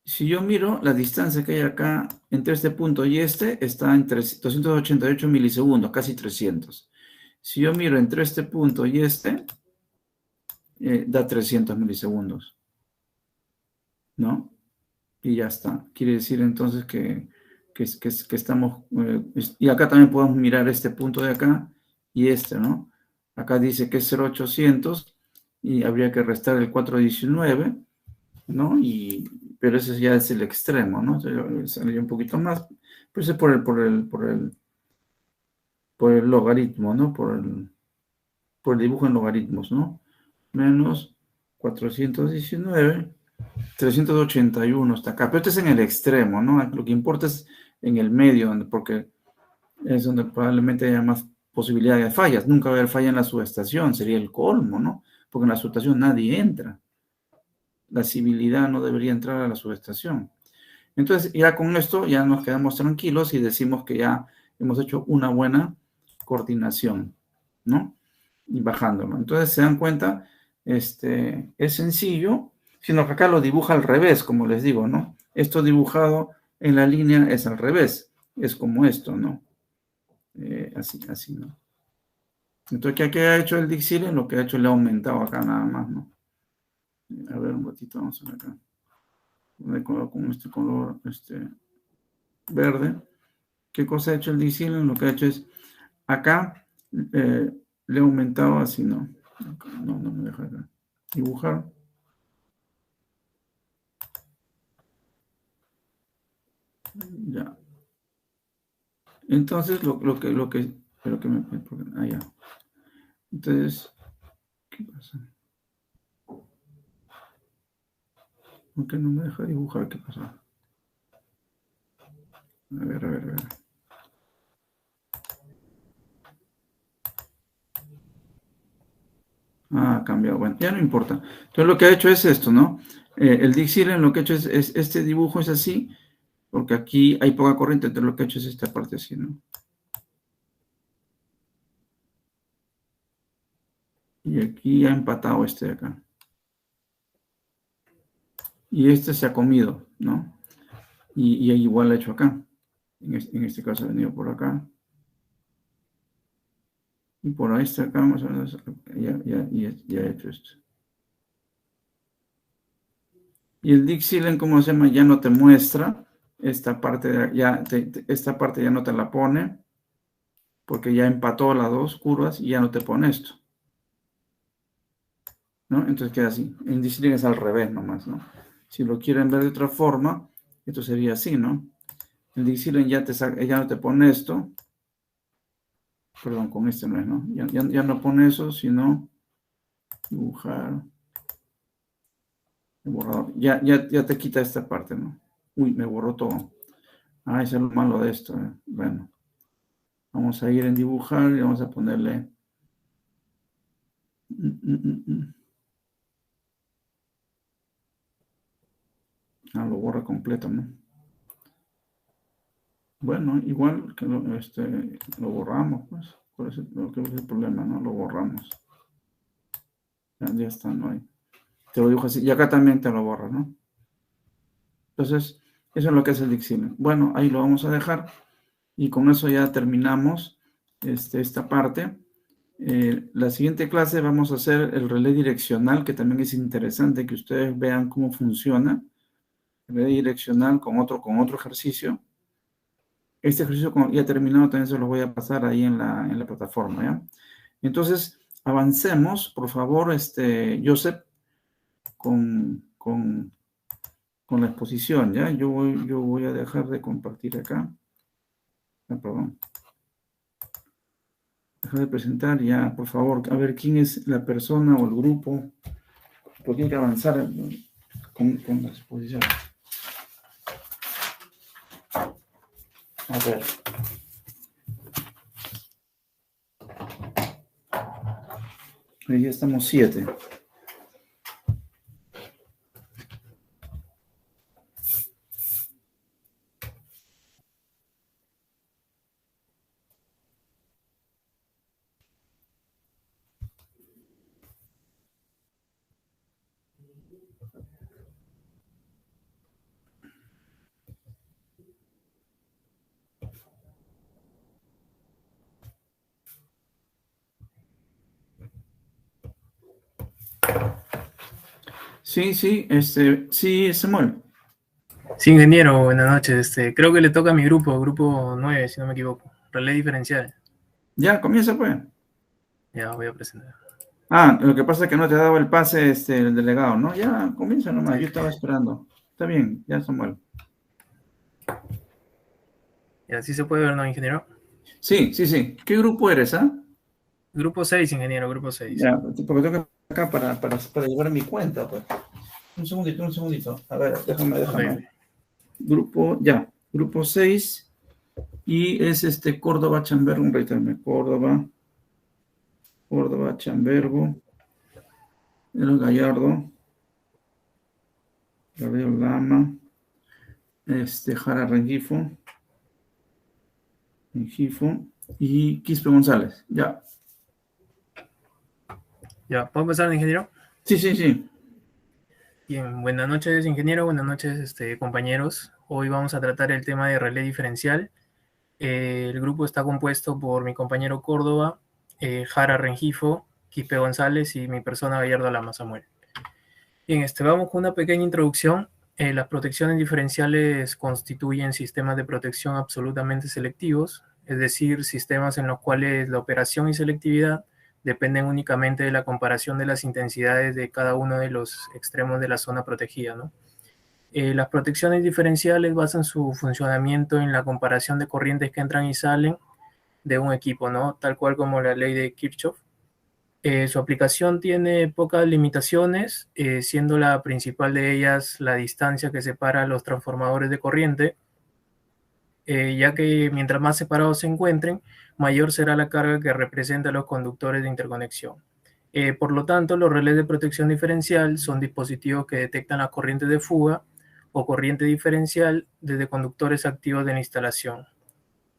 si yo miro, la distancia que hay acá entre este punto y este está en 288 milisegundos, casi 300. Si yo miro entre este punto y este, da 300 milisegundos, ¿no? Y ya está. Quiere decir entonces que estamos... y acá también podemos mirar este punto de acá y este, ¿no? Acá dice que es 0,800 y habría que restar el 419, ¿no? Pero ese ya es el extremo, ¿no? Sale un poquito más. Pero ese es por el logaritmo, ¿no? Por el dibujo en logaritmos, ¿no? Menos 419, 381 está acá. Pero este es en el extremo, ¿no? Lo que importa es en el medio, porque es donde probablemente haya más posibilidad de fallas. Nunca va a haber falla en la subestación, sería el colmo, ¿no? Porque en la subestación nadie entra. La civilidad no debería entrar a la subestación. Entonces, ya con esto ya nos quedamos tranquilos y decimos que ya hemos hecho una buena coordinación, ¿no? Y bajándolo. Entonces, se dan cuenta, es sencillo, sino que acá lo dibuja al revés, como les digo, ¿no? Esto dibujado en la línea es al revés, es como esto, ¿no? Así, ¿no? Entonces, ¿qué ha hecho el Dixieland? Lo que ha hecho le ha aumentado acá nada más, ¿no? A ver, un ratito, vamos a ver acá. Con este color verde. ¿Qué cosa ha hecho el Dixieland? Lo que ha hecho es, acá le he aumentado así, ¿no? No me deja acá. Dibujar. Ya. Entonces, ya. Entonces, ¿qué pasa? ¿Por qué no me deja dibujar? ¿Qué pasa? A ver. Ha cambiado. Bueno, ya no importa. Entonces, lo que ha hecho es esto, ¿no? El Dixieland lo que ha hecho es este dibujo es así, porque aquí hay poca corriente, entonces lo que ha hecho es esta parte así, ¿no? Y aquí ha empatado este de acá. Y este se ha comido, ¿no? Y igual lo ha hecho acá. En este caso ha venido por acá. Y por ahí está acá, más o menos, ya ha hecho esto. Y el Dixieland, ¿cómo se llama? Ya no te muestra. Esta parte esta parte ya no te la pone. Porque ya empató las dos curvas y ya no te pone esto, ¿no? Entonces queda así. En Dixieland es al revés nomás, ¿no? Si lo quieren ver de otra forma, esto sería así, ¿no? El Dixieland ya no te pone esto. Perdón, con este no es, ¿no? Ya no pone eso, sino dibujar. El borrador. Ya te quita esta parte, ¿no? Uy, me borró todo. Ah, eso es lo malo de esto, ¿eh? Bueno. Vamos a ir en dibujar y vamos a ponerle... lo borra completo, ¿no? Bueno, igual que lo borramos, pues. Por eso creo que es el problema, ¿no? Lo borramos. Ya está, no hay. Te lo dibujo así. Y acá también te lo borra, ¿no? Entonces, eso es lo que es el Dixieland. Bueno, ahí lo vamos a dejar. Y con eso ya terminamos esta parte. La siguiente clase vamos a hacer el relé direccional, que también es interesante que ustedes vean cómo funciona. El relé direccional con otro ejercicio. Este ejercicio ya terminado, también se los voy a pasar ahí en la plataforma, ¿ya? Entonces, avancemos, por favor, Joseph, con la exposición, ¿ya? Yo voy a dejar de compartir acá. Perdón. Dejar de presentar ya, por favor, a ver quién es la persona o el grupo, porque hay que avanzar con la exposición. A ver. Ahí ya estamos 7. Sí, sí, Samuel. Sí, ingeniero, buenas noches. Creo que le toca a mi grupo 9, si no me equivoco. Relé diferencial. Ya, comienza pues. Ya voy a presentar. Lo que pasa es que no te ha dado el pase el delegado, ¿no? Ya, comienza nomás, yo estaba esperando. Está bien, ya, Samuel. ¿Y así se puede ver, no, ingeniero? Sí. ¿Qué grupo eres, Grupo 6, ingeniero, grupo 6. Ya, porque tengo que acá para llevar mi cuenta, pues. Un segundito. A ver, déjame. Okay. Grupo 6. Y es Córdoba Chambergo, Córdoba Chambergo, El Gallardo, Gabriel Lama, Jara Rengifo, y Quispe González. Ya. Ya, ¿puedo empezar, ingeniero? Sí. Bien, buenas noches, ingeniero, buenas noches, compañeros. Hoy vamos a tratar el tema de relé diferencial. El grupo está compuesto por mi compañero Córdoba, Jara Rengifo, Quispe González y mi persona Gallardo Lama, Samuel. Bien, vamos con una pequeña introducción. Las protecciones diferenciales constituyen sistemas de protección absolutamente selectivos, es decir, sistemas en los cuales la operación y selectividad dependen únicamente de la comparación de las intensidades de cada uno de los extremos de la zona protegida, ¿no? Las protecciones diferenciales basan su funcionamiento en la comparación de corrientes que entran y salen de un equipo, ¿no? Tal cual como la ley de Kirchhoff. Su aplicación tiene pocas limitaciones, siendo la principal de ellas la distancia que separa a los transformadores de corriente, ya que mientras más separados se encuentren, mayor será la carga que representa los conductores de interconexión. Por lo tanto, los relés de protección diferencial son dispositivos que detectan las corrientes de fuga o corriente diferencial desde conductores activos de la instalación.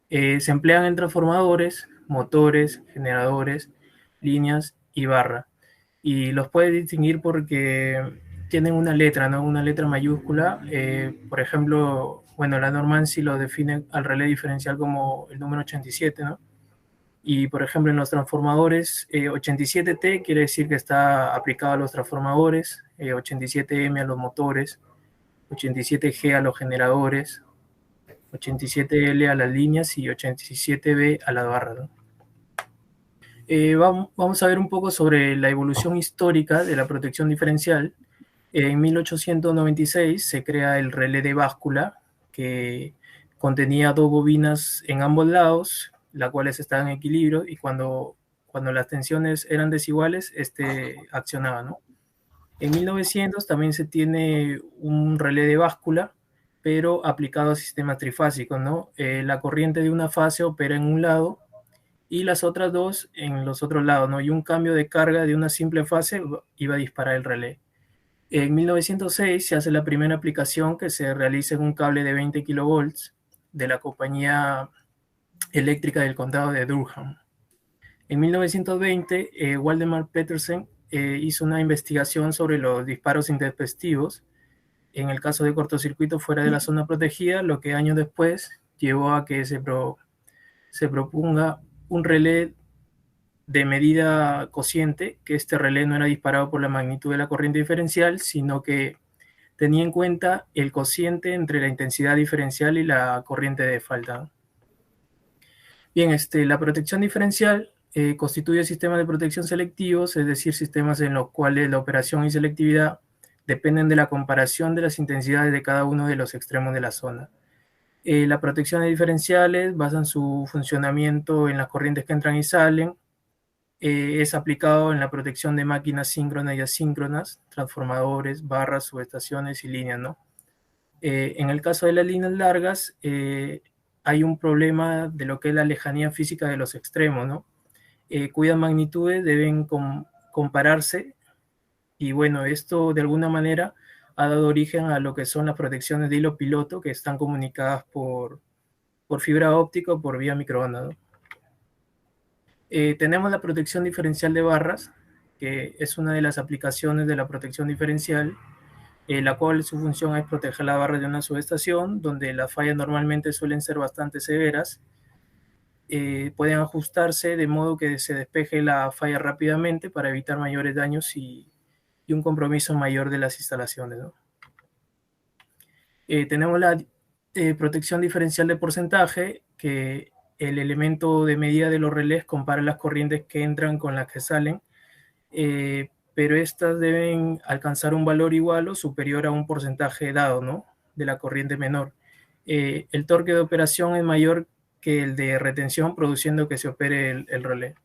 Se emplean en transformadores, motores, generadores, líneas y barra. Y los puedes distinguir porque tienen una letra, ¿no? Una letra mayúscula. Por ejemplo, bueno, la norma sí lo define al relé diferencial como el número 87, ¿no? Y por ejemplo, en los transformadores, 87T quiere decir que está aplicado a los transformadores, 87M a los motores, 87G a los generadores, 87L a las líneas y 87B a la barra, ¿no? Vamos a ver un poco sobre la evolución histórica de la protección diferencial. En 1896 se crea el relé de báscula, que contenía dos bobinas en ambos lados, las cuales estaban en equilibrio, y cuando las tensiones eran desiguales, accionaba, ¿no? En 1900 también se tiene un relé de báscula, pero aplicado a sistemas trifásicos, ¿no? La corriente de una fase opera en un lado y las otras dos en los otros lados, ¿no? Y un cambio de carga de una simple fase iba a disparar el relé. En 1906 se hace la primera aplicación que se realiza en un cable de 20 kilovolts de la compañía eléctrica del condado de Durham. En 1920, Waldemar Petersen hizo una investigación sobre los disparos intempestivos en el caso de cortocircuito fuera de la zona protegida, lo que años después llevó a que se proponga un relé de medida cociente, que este relé no era disparado por la magnitud de la corriente diferencial, sino que tenía en cuenta el cociente entre la intensidad diferencial y la corriente de falta. Bien, la protección diferencial constituye sistemas de protección selectivos, es decir, sistemas en los cuales la operación y selectividad dependen de la comparación de las intensidades de cada uno de los extremos de la zona. Las protecciones diferenciales basan su funcionamiento en las corrientes que entran y salen. Es aplicado en la protección de máquinas síncronas y asíncronas, transformadores, barras, subestaciones y líneas, ¿no? En el caso de las líneas largas, hay un problema de lo que es la lejanía física de los extremos, ¿no? Cuyas magnitudes deben compararse, y bueno, esto de alguna manera ha dado origen a lo que son las protecciones de hilo piloto, que están comunicadas por fibra óptica o por vía microondas, ¿no? Tenemos la protección diferencial de barras, que es una de las aplicaciones de la protección diferencial, la cual su función es proteger la barra de una subestación, donde las fallas normalmente suelen ser bastante severas. Pueden ajustarse de modo que se despeje la falla rápidamente para evitar mayores daños y y un compromiso mayor de las instalaciones, ¿no? Tenemos la protección diferencial de porcentaje, que el elemento de medida de los relés compara las corrientes que entran con las que salen, pero estas deben alcanzar un valor igual o superior a un porcentaje dado, ¿no?, de la corriente menor. El torque de operación es mayor que el de retención, produciendo que se opere el relé.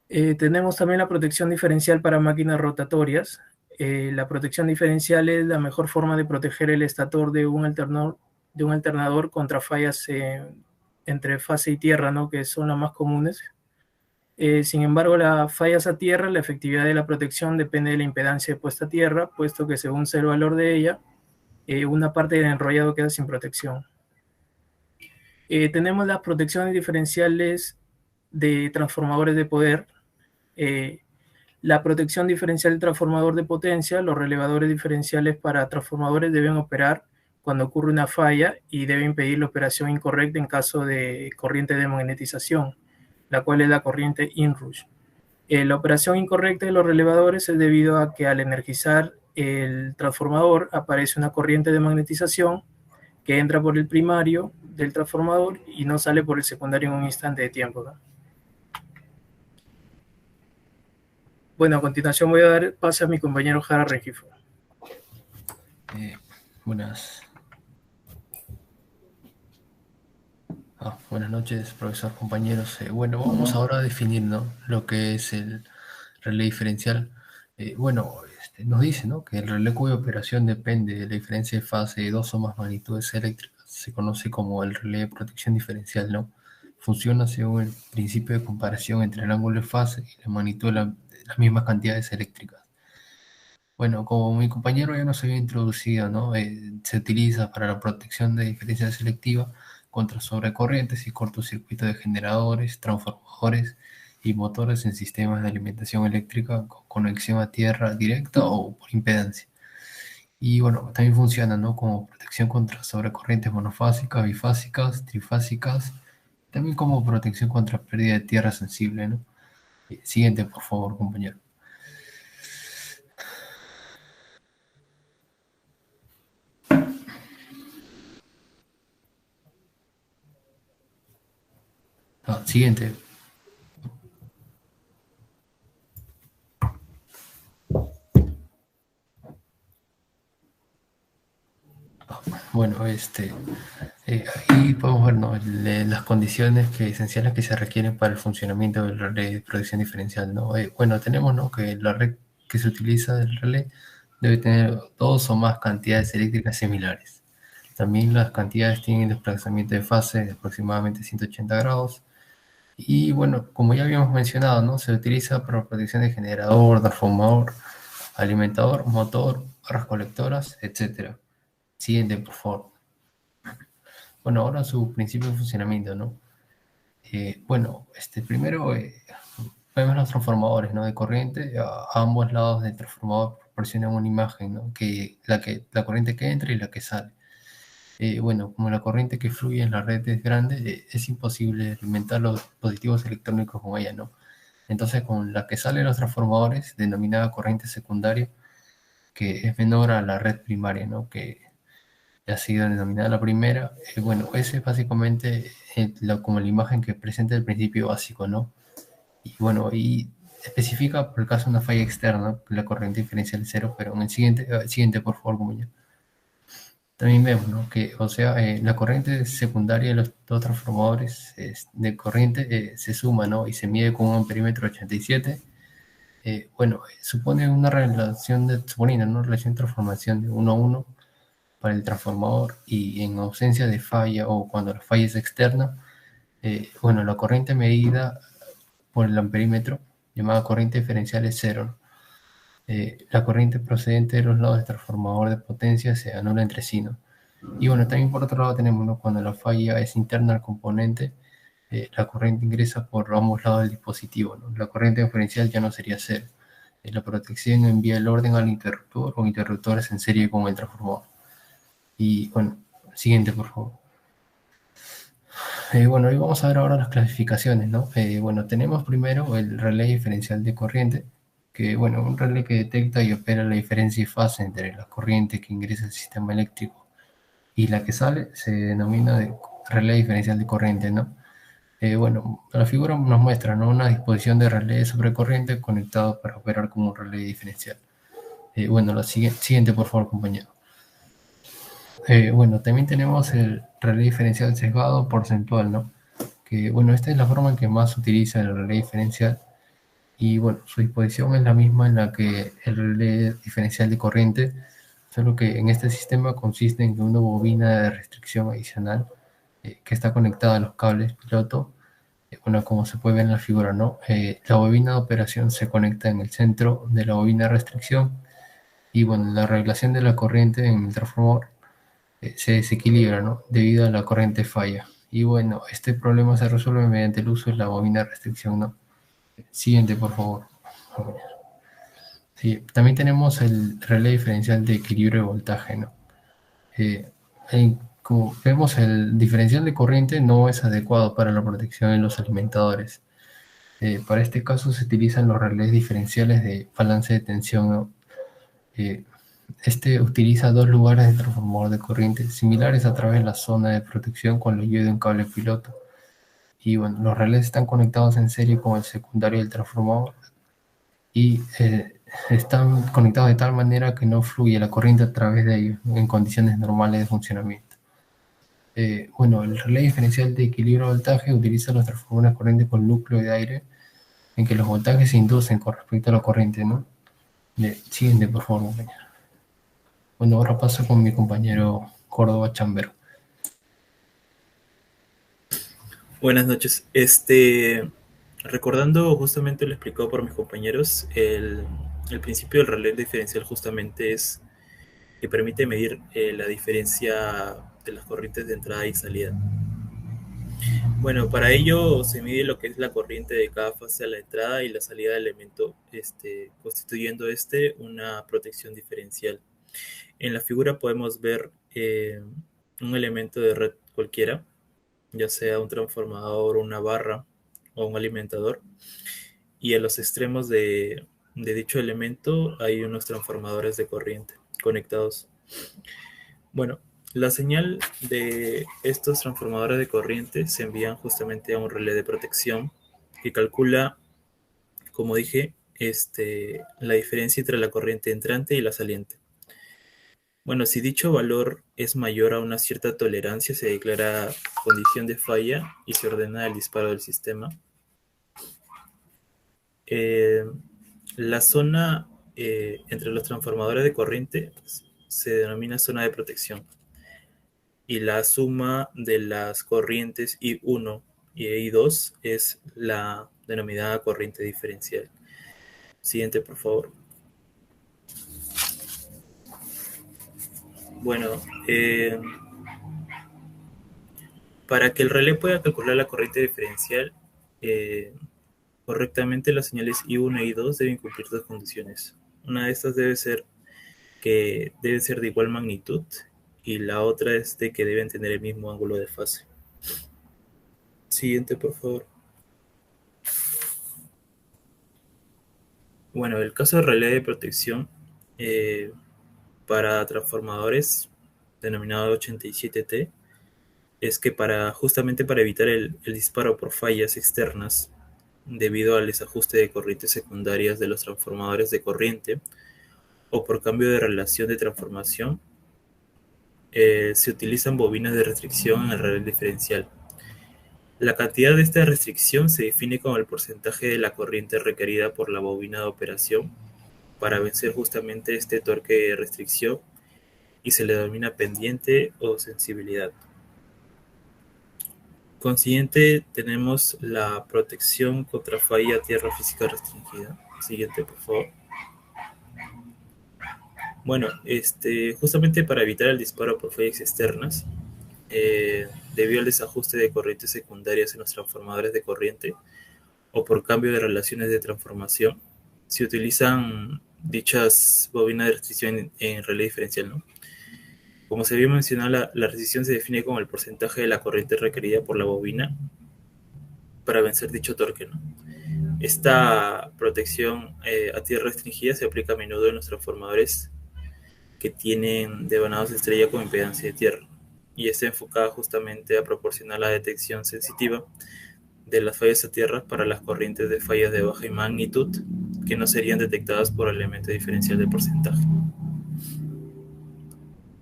Tenemos también la protección diferencial para máquinas rotatorias. La protección diferencial es la mejor forma de proteger el estator de un alternador contra fallas entre fase y tierra, ¿no?, que son las más comunes. Sin embargo, las fallas a tierra, la efectividad de la protección depende de la impedancia de puesta a tierra, puesto que según sea el valor de ella, una parte del enrollado queda sin protección. Tenemos las protecciones diferenciales de transformadores de poder. La protección diferencial del transformador de potencia. Los relevadores diferenciales para transformadores deben operar cuando ocurre una falla y debe impedir la operación incorrecta en caso de corriente de magnetización, la cual es la corriente inrush. La operación incorrecta de los relevadores es debido a que al energizar el transformador aparece una corriente de magnetización que entra por el primario del transformador y no sale por el secundario en un instante de tiempo, ¿no? Bueno, a continuación voy a dar pase a mi compañero Jara Rengifo. Buenas noches, profesor, compañeros. Bueno, vamos ahora a definir, ¿no?, lo que es el relé diferencial. Nos dice, ¿no?, que el relé cuya operación depende de la diferencia de fase de dos o más magnitudes eléctricas se conoce como el relé de protección diferencial, ¿no? Funciona según el principio de comparación entre el ángulo de fase y la magnitud de las mismas cantidades eléctricas. Bueno, como mi compañero ya nos había introducido, ¿no?, se utiliza para la protección de diferencia selectiva contra sobrecorrientes y cortocircuito de generadores, transformadores y motores en sistemas de alimentación eléctrica con conexión a tierra directa o por impedancia. Y bueno, también funciona, ¿no?, como protección contra sobrecorrientes monofásicas, bifásicas, trifásicas, también como protección contra pérdida de tierra sensible, ¿no? Siguiente, por favor, compañero. Siguiente. Bueno, aquí podemos ver, ¿no?, las condiciones esenciales que se requieren para el funcionamiento del relé de protección diferencial, ¿no? Bueno, tenemos, ¿no?, que la red que se utiliza del relé debe tener dos o más cantidades eléctricas similares. También las cantidades tienen desplazamiento de fase de aproximadamente 180 grados. Y bueno, como ya habíamos mencionado, ¿no?, se utiliza para protección de generador, transformador, alimentador, motor, barras colectoras, etc. Siguiente, por favor. Bueno, ahora su principio de funcionamiento, ¿no? Primero vemos los transformadores, ¿no?, de corriente. A ambos lados del transformador proporcionan una imagen, ¿no?, la corriente que entra y la que sale. Como la corriente que fluye en la red es grande, es imposible alimentar los dispositivos electrónicos con ella, ¿no? Entonces, con la que sale de los transformadores, denominada corriente secundaria, que es menor a la red primaria, ¿no?, que ha sido denominada la primera. Ese es básicamente como la imagen que presenta el principio básico, ¿no? Y especifica por el caso de una falla externa, la corriente diferencial es cero, pero en el siguiente, por favor, compañero. También vemos, ¿no?, que, la corriente secundaria de los dos transformadores de corriente se suma, ¿no?, y se mide con un amperímetro 87. Supone una relación de transformación de 1 a 1 para el transformador, y en ausencia de falla o cuando la falla es externa, la corriente medida por el amperímetro, llamada corriente diferencial, es cero, ¿no? La corriente procedente de los lados del transformador de potencia se anula entre sí, ¿no? Y también por otro lado tenemos, ¿no?, cuando la falla es interna al componente, la corriente ingresa por ambos lados del dispositivo, ¿no? La corriente diferencial ya no sería cero. La protección envía el orden al interruptor o interruptores en serie con el transformador. Y siguiente, por favor. Y vamos a ver ahora las clasificaciones, ¿no? Tenemos primero el relé diferencial de corriente, que, bueno, un relé que detecta y opera la diferencia de fase entre la corriente que ingresa al sistema eléctrico y la que sale se denomina relé diferencial de corriente, ¿no? Bueno, la figura nos muestra, ¿no?, una disposición de relé sobre corriente conectado para operar como un relé diferencial. Bueno, la siguiente, por favor, compañero. Bueno, también tenemos el relé diferencial sesgado porcentual, ¿no? Que, bueno, esta es la forma en que más se utiliza el relé diferencial y, bueno, su disposición es la misma en la que el relé diferencial de corriente, solo que en este sistema consiste en que una bobina de restricción adicional que está conectada a los cables piloto, bueno, como se puede ver en la figura, ¿no? La bobina de operación se conecta en el centro de la bobina de restricción y, bueno, la regulación de la corriente en el transformador se desequilibra, ¿no?, debido a la corriente falla. Y, bueno, este problema se resuelve mediante el uso de la bobina de restricción, ¿no? Siguiente, por favor. Sí, también tenemos el relé diferencial de equilibrio de voltaje, ¿no? Como vemos, el diferencial de corriente no es adecuado para la protección de los alimentadores. Para este caso se utilizan los relés diferenciales de balance de tensión, ¿no? Este utiliza dos lugares de transformador de corriente similares a través de la zona de protección con la ayuda de un cable piloto. Y, bueno, los relés están conectados en serie con el secundario del transformador y están conectados de tal manera que no fluye la corriente a través de ellos en condiciones normales de funcionamiento. Bueno, el relé diferencial de equilibrio de voltaje utiliza los transformadores de corriente con núcleo de aire en que los voltajes se inducen con respecto a la corriente, ¿no? Siguiente, por favor, compañero. Bueno, ahora paso con mi compañero Córdoba Chambero. Buenas noches. Recordando justamente lo explicado por mis compañeros, el principio del relé diferencial justamente es que permite medir la diferencia de las corrientes de entrada y salida. Bueno, para ello se mide lo que es la corriente de cada fase a la entrada y la salida del elemento, constituyendo una protección diferencial. En la figura podemos ver un elemento de red cualquiera, ya sea un transformador, una barra o un alimentador, y a los extremos de dicho elemento hay unos transformadores de corriente conectados. Bueno, la señal de estos transformadores de corriente se envían justamente a un relé de protección que calcula, como dije, la diferencia entre la corriente entrante y la saliente. Bueno, si dicho valor es mayor a una cierta tolerancia, se declara condición de falla y se ordena el disparo del sistema. La zona entre los transformadores de corriente se denomina zona de protección. Y la suma de las corrientes I1 y I2 es la denominada corriente diferencial. Siguiente, por favor. Bueno, para que el relé pueda calcular la corriente diferencial correctamente, las señales I1 e I2 deben cumplir dos condiciones. Una de estas debe ser que deben ser de igual magnitud y la otra es de que deben tener el mismo ángulo de fase. Siguiente, por favor. Bueno, el caso de relé de protección para transformadores denominado 87T es que justamente para evitar el disparo por fallas externas debido al desajuste de corrientes secundarias de los transformadores de corriente o por cambio de relación de transformación, se utilizan bobinas de restricción en el relé diferencial. La cantidad de esta restricción se define como el porcentaje de la corriente requerida por la bobina de operación para vencer justamente este torque de restricción y se le denomina pendiente o sensibilidad. Consiguiente, tenemos la protección contra falla tierra física restringida. Siguiente, por favor. Bueno, justamente para evitar el disparo por fallas externas, debido al desajuste de corrientes secundarias en los transformadores de corriente o por cambio de relaciones de transformación, se utilizan dichas bobinas de restricción en relé diferencial, ¿no? Como se había mencionado, la restricción se define como el porcentaje de la corriente requerida por la bobina para vencer dicho torque, ¿no? Esta protección a tierra restringida se aplica a menudo en los transformadores que tienen devanados de estrella con impedancia de tierra, y está enfocada justamente a proporcionar la detección sensitiva de las fallas a tierra para las corrientes de fallas de baja magnitud que no serían detectadas por el elemento diferencial de porcentaje.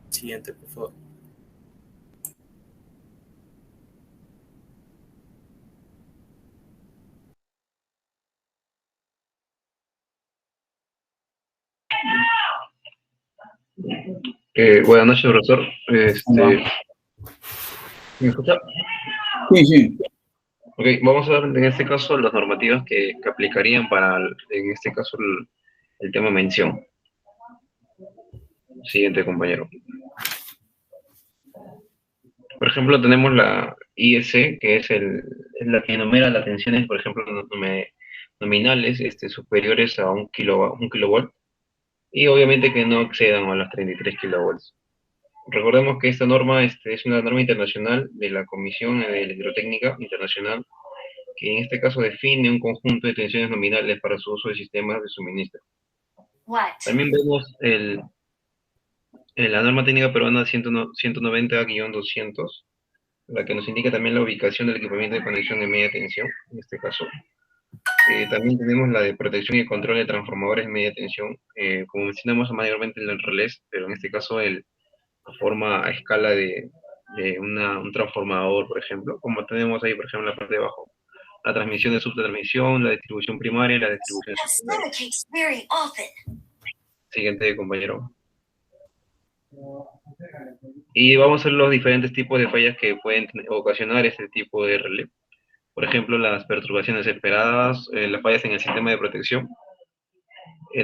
Siguiente, por favor. Buenas noches, profesor. ¿Me escucha? Sí, sí. Ok, vamos a ver en este caso las normativas que aplicarían para, en este caso, el tema mención. Siguiente, compañero. Por ejemplo, tenemos la IEC, que es la que enumera las tensiones, por ejemplo, nominales superiores a un kilovolt, y obviamente que no excedan a los 33 kilovolts. Recordemos que esta norma es una norma internacional de la Comisión de Electrotécnica Internacional, que en este caso define un conjunto de tensiones nominales para su uso de sistemas de suministro. También vemos la norma técnica peruana 190-200, la que nos indica también la ubicación del equipamiento de conexión de media tensión, en este caso. También tenemos la de protección y control de transformadores de media tensión, como mencionamos mayormente en el relés, pero en este caso la forma a escala de un transformador, por ejemplo, como tenemos ahí, por ejemplo, en la parte de abajo. La transmisión de subtransmisión, la distribución primaria y la distribución secundaria. Siguiente, compañero. Y vamos a ver los diferentes tipos de fallas que pueden ocasionar este tipo de relé. Por ejemplo, las perturbaciones esperadas, las fallas en el sistema de protección,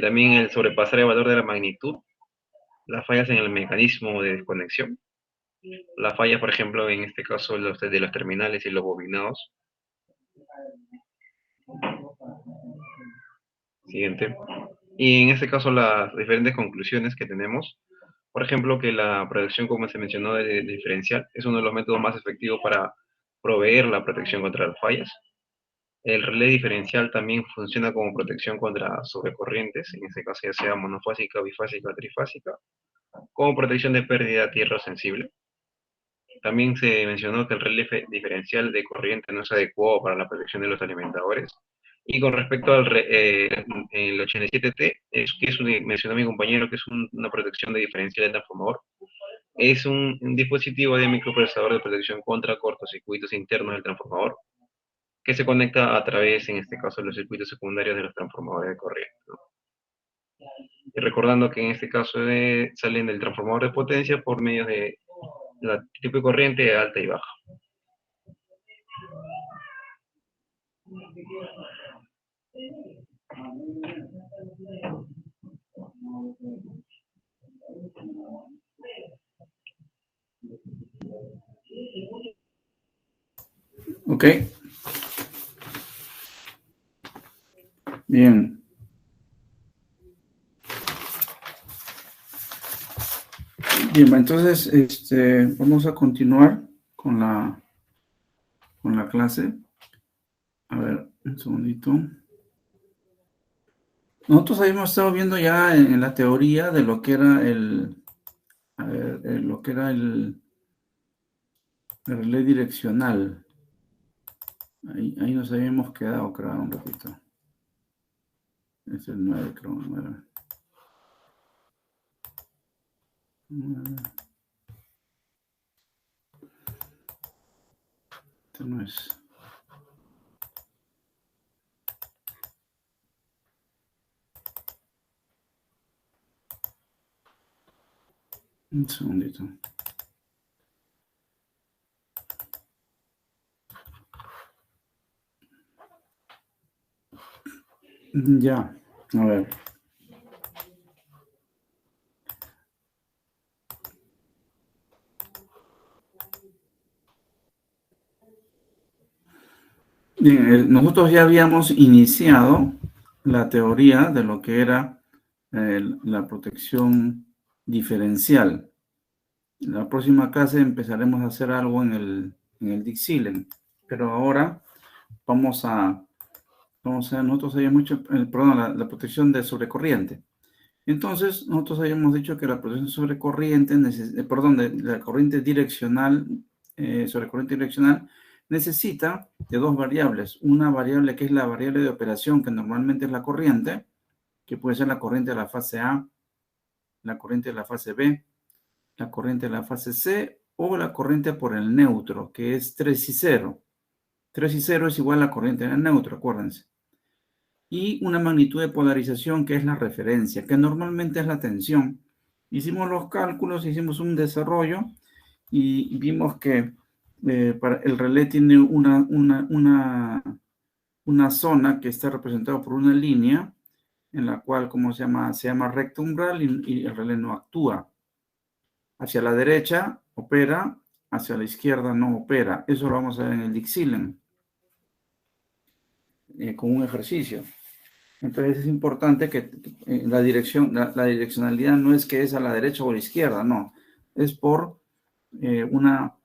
también el sobrepasar el valor de la magnitud, las fallas en el mecanismo de desconexión, las fallas, por ejemplo, en este caso de los terminales y los bobinados. Siguiente. Y en este caso las diferentes conclusiones que tenemos, por ejemplo, que la protección, como se mencionó, de diferencial es uno de los métodos más efectivos para proveer la protección contra las fallas. El relé diferencial también funciona como protección contra sobrecorrientes, en este caso ya sea monofásica, bifásica, trifásica, como protección de pérdida a tierra sensible. También se mencionó que el relé diferencial de corriente no es adecuado para la protección de los alimentadores. Y con respecto al el 87T, mencionó mi compañero que es una protección de diferencial de transformador. Es un dispositivo de microprocesador de protección contra cortocircuitos internos del transformador, que se conecta a través, en este caso, de los circuitos secundarios de los transformadores de corriente, ¿no? Y recordando que en este caso salen del transformador de potencia por medio de la tipo de corriente alta y baja. Ok. Bien. Bien, entonces vamos a continuar con la clase. A ver, un segundito. Nosotros habíamos estado viendo ya en la teoría de lo que era el relé direccional. Ahí nos habíamos quedado, creo, un ratito. Es el 9, creo. 9. Esto no es. Un segundito. Ya, a ver. Bien, nosotros ya habíamos iniciado la teoría de lo que era la protección diferencial. En la próxima clase empezaremos a hacer algo en el Dixilen, pero ahora vamos a Vamos a ver, nosotros habíamos hecho, perdón, la protección de sobrecorriente. Entonces, nosotros habíamos dicho que la protección sobre corriente, perdón, de la corriente direccional, sobre corriente direccional, necesita de dos variables. Una variable que es la variable de operación, que normalmente es la corriente, que puede ser la corriente de la fase A, la corriente de la fase B, la corriente de la fase C, o la corriente por el neutro, que es 3 y 0. 3 y 0 es igual a la corriente en el neutro, acuérdense. Y una magnitud de polarización que es la referencia, que normalmente es la tensión. Hicimos los cálculos, hicimos un desarrollo y vimos que el relé tiene una zona que está representada por una línea en la cual, ¿cómo se llama? Se llama recta umbral y el relé no actúa. Hacia la derecha opera, hacia la izquierda no opera. Eso lo vamos a ver en el Dixilen, con un ejercicio. Entonces es importante que la direccionalidad no es que es a la derecha o a la izquierda, no. Es por una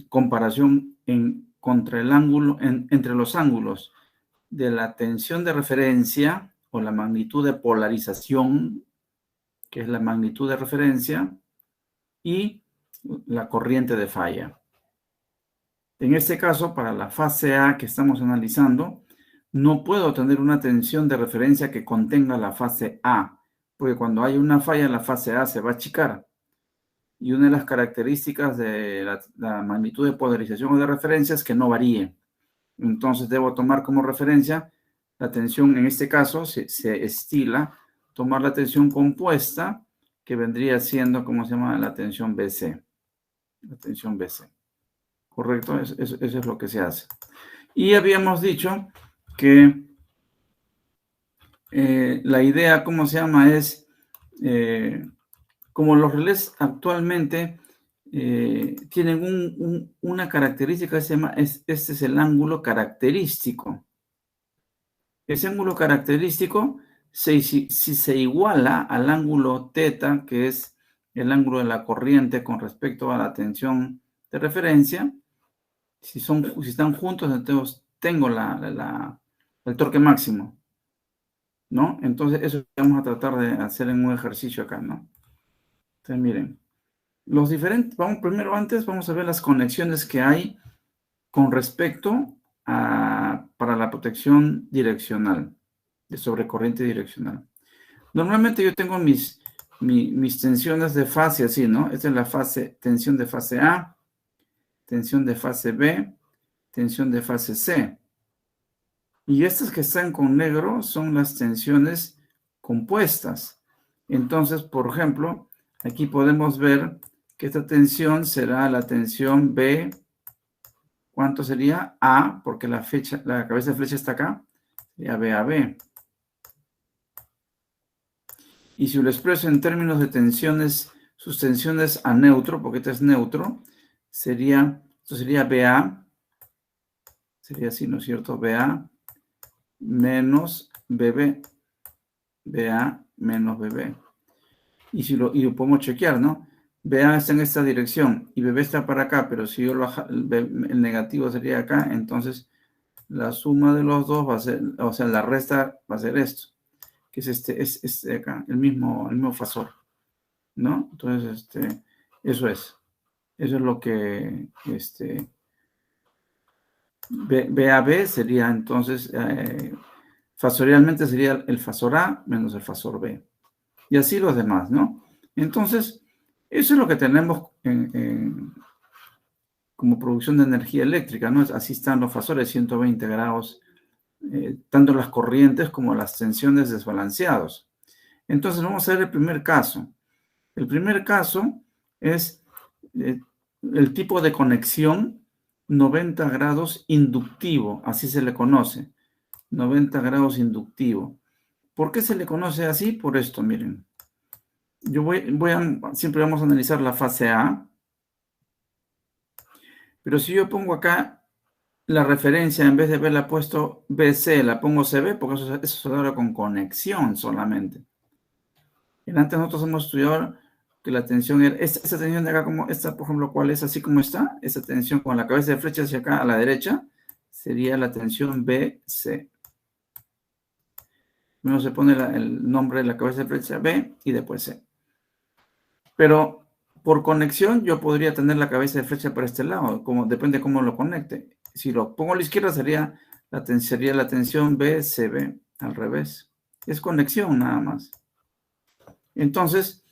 comparación entre los ángulos de la tensión de referencia o la magnitud de polarización, que es la magnitud de referencia, y la corriente de falla. En este caso, para la fase A que estamos analizando, no puedo tener una tensión de referencia que contenga la fase A, porque cuando hay una falla en la fase A se va a achicar. Y una de las características de la magnitud de polarización o de referencia es que no varíe. Entonces debo tomar como referencia la tensión, en este caso se estila tomar la tensión compuesta, que vendría siendo, ¿cómo se llama? La tensión BC. La tensión BC. ¿Correcto? Eso es lo que se hace. Y habíamos dicho que la idea, ¿cómo se llama? Es, como los relés actualmente tienen una característica que se llama, este es el ángulo característico. Ese ángulo característico, si se iguala al ángulo θ, que es el ángulo de la corriente con respecto a la tensión de referencia, si están juntos, entonces tengo el torque máximo, ¿no? Entonces eso vamos a tratar de hacer en un ejercicio acá, ¿no? Entonces miren, antes vamos a ver las conexiones que hay con respecto para la protección direccional, de sobrecorriente direccional. Normalmente yo tengo mis tensiones de fase así, ¿no? Esta es la tensión de fase A, tensión de fase B, tensión de fase C. Y estas que están con negro son las tensiones compuestas. Entonces, por ejemplo, aquí podemos ver que esta tensión será la tensión B. ¿Cuánto sería? A, porque la cabeza de flecha está acá. Sería BAB. Y si lo expreso en términos de tensiones, sus tensiones a neutro, porque este es neutro, esto sería BA, sería así, ¿no es cierto? BA menos BB, BA menos BB. Y lo podemos chequear, ¿no? BA está en esta dirección y BB está para acá, pero si yo el negativo sería acá, entonces la suma de los dos va a ser, o sea, la resta va a ser esto, que es este de acá, el mismo fasor, ¿no? Entonces, eso es lo que, BAB sería entonces, fasorialmente sería el fasor A menos el fasor B. Y así los demás, ¿no? Entonces, eso es lo que tenemos como producción de energía eléctrica, ¿no? Así están los fasores, 120 grados, tanto las corrientes como las tensiones desbalanceados. Entonces, vamos a ver el primer caso. El primer caso es el tipo de conexión 90 grados inductivo, así se le conoce, 90 grados inductivo. ¿Por qué se le conoce así? Por esto, miren. Yo siempre vamos a analizar la fase A, pero si yo pongo acá la referencia, en vez de haberla puesto BC, la pongo CB, porque eso se logra con conexión solamente. Y antes nosotros hemos estudiado que la tensión era, esta tensión de acá, como esta, por ejemplo, ¿cuál es? Así como está, esta tensión con la cabeza de flecha hacia acá a la derecha, sería la tensión BC. Primero se pone el nombre de la cabeza de flecha B y después C. Pero por conexión yo podría tener la cabeza de flecha para este lado, depende de cómo lo conecte. Si lo pongo a la izquierda sería la tensión BCB, al revés. Es conexión nada más. Entonces,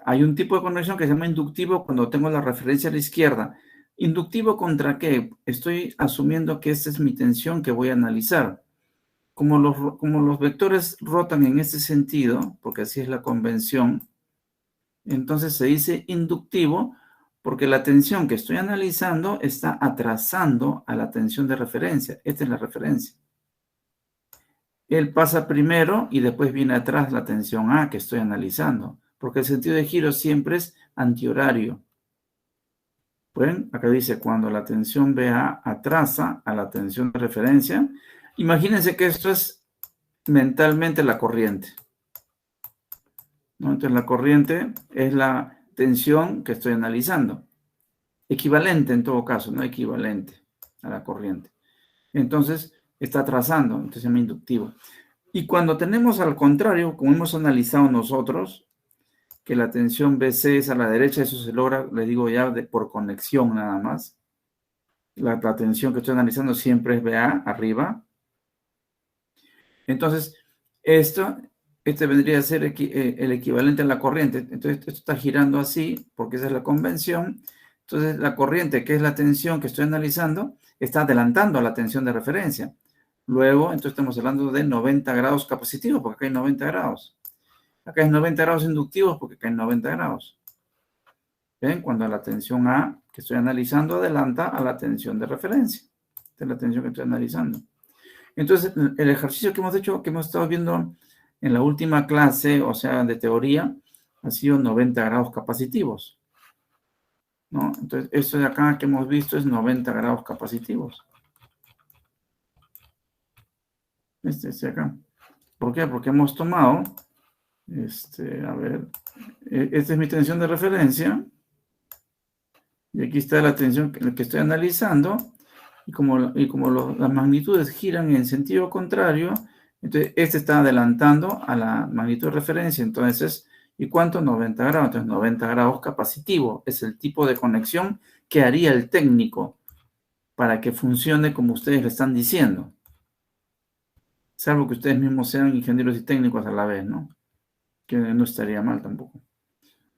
hay un tipo de conexión que se llama inductivo cuando tengo la referencia a la izquierda. ¿Inductivo contra qué? Estoy asumiendo que esta es mi tensión que voy a analizar. Como los vectores rotan en este sentido, porque así es la convención, entonces se dice inductivo porque la tensión que estoy analizando está atrasando a la tensión de referencia. Esta es la referencia. Él pasa primero y después viene atrás la tensión A que estoy analizando, porque el sentido de giro siempre es antihorario. ¿Ven? Acá dice cuando la tensión BA atrasa a la tensión de referencia. Imagínense que esto es mentalmente la corriente, ¿no? Entonces la corriente es la tensión que estoy analizando. Equivalente en todo caso, no equivalente a la corriente. Entonces está atrasando, entonces se llama inductivo. Y cuando tenemos al contrario, como hemos analizado nosotros, que la tensión BC es a la derecha, eso se logra, le digo ya, por conexión nada más. La tensión que estoy analizando siempre es BA, arriba. Entonces, este vendría a ser el equivalente a la corriente. Entonces, esto está girando así, porque esa es la convención. Entonces, la corriente, que es la tensión que estoy analizando, está adelantando a la tensión de referencia. Luego, entonces estamos hablando de 90 grados capacitivos, porque acá hay 90 grados. Acá hay 90 grados inductivos, porque acá hay 90 grados. ¿Ven? Cuando la tensión A, que estoy analizando, adelanta a la tensión de referencia. Esta es la tensión que estoy analizando. Entonces, el ejercicio que hemos hecho, que hemos estado viendo en la última clase, o sea, de teoría, ha sido 90 grados capacitivos, ¿no? Entonces, esto de acá que hemos visto es 90 grados capacitivos. Este de acá. ¿Por qué? Porque hemos tomado, a ver, esta es mi tensión de referencia, y aquí está la tensión que estoy analizando, y como las magnitudes giran en sentido contrario, entonces este está adelantando a la magnitud de referencia. Entonces, ¿y cuánto? 90 grados. Entonces, 90 grados capacitivo es el tipo de conexión que haría el técnico para que funcione como ustedes le están diciendo. Salvo que ustedes mismos sean ingenieros y técnicos a la vez, ¿no? Que no estaría mal tampoco.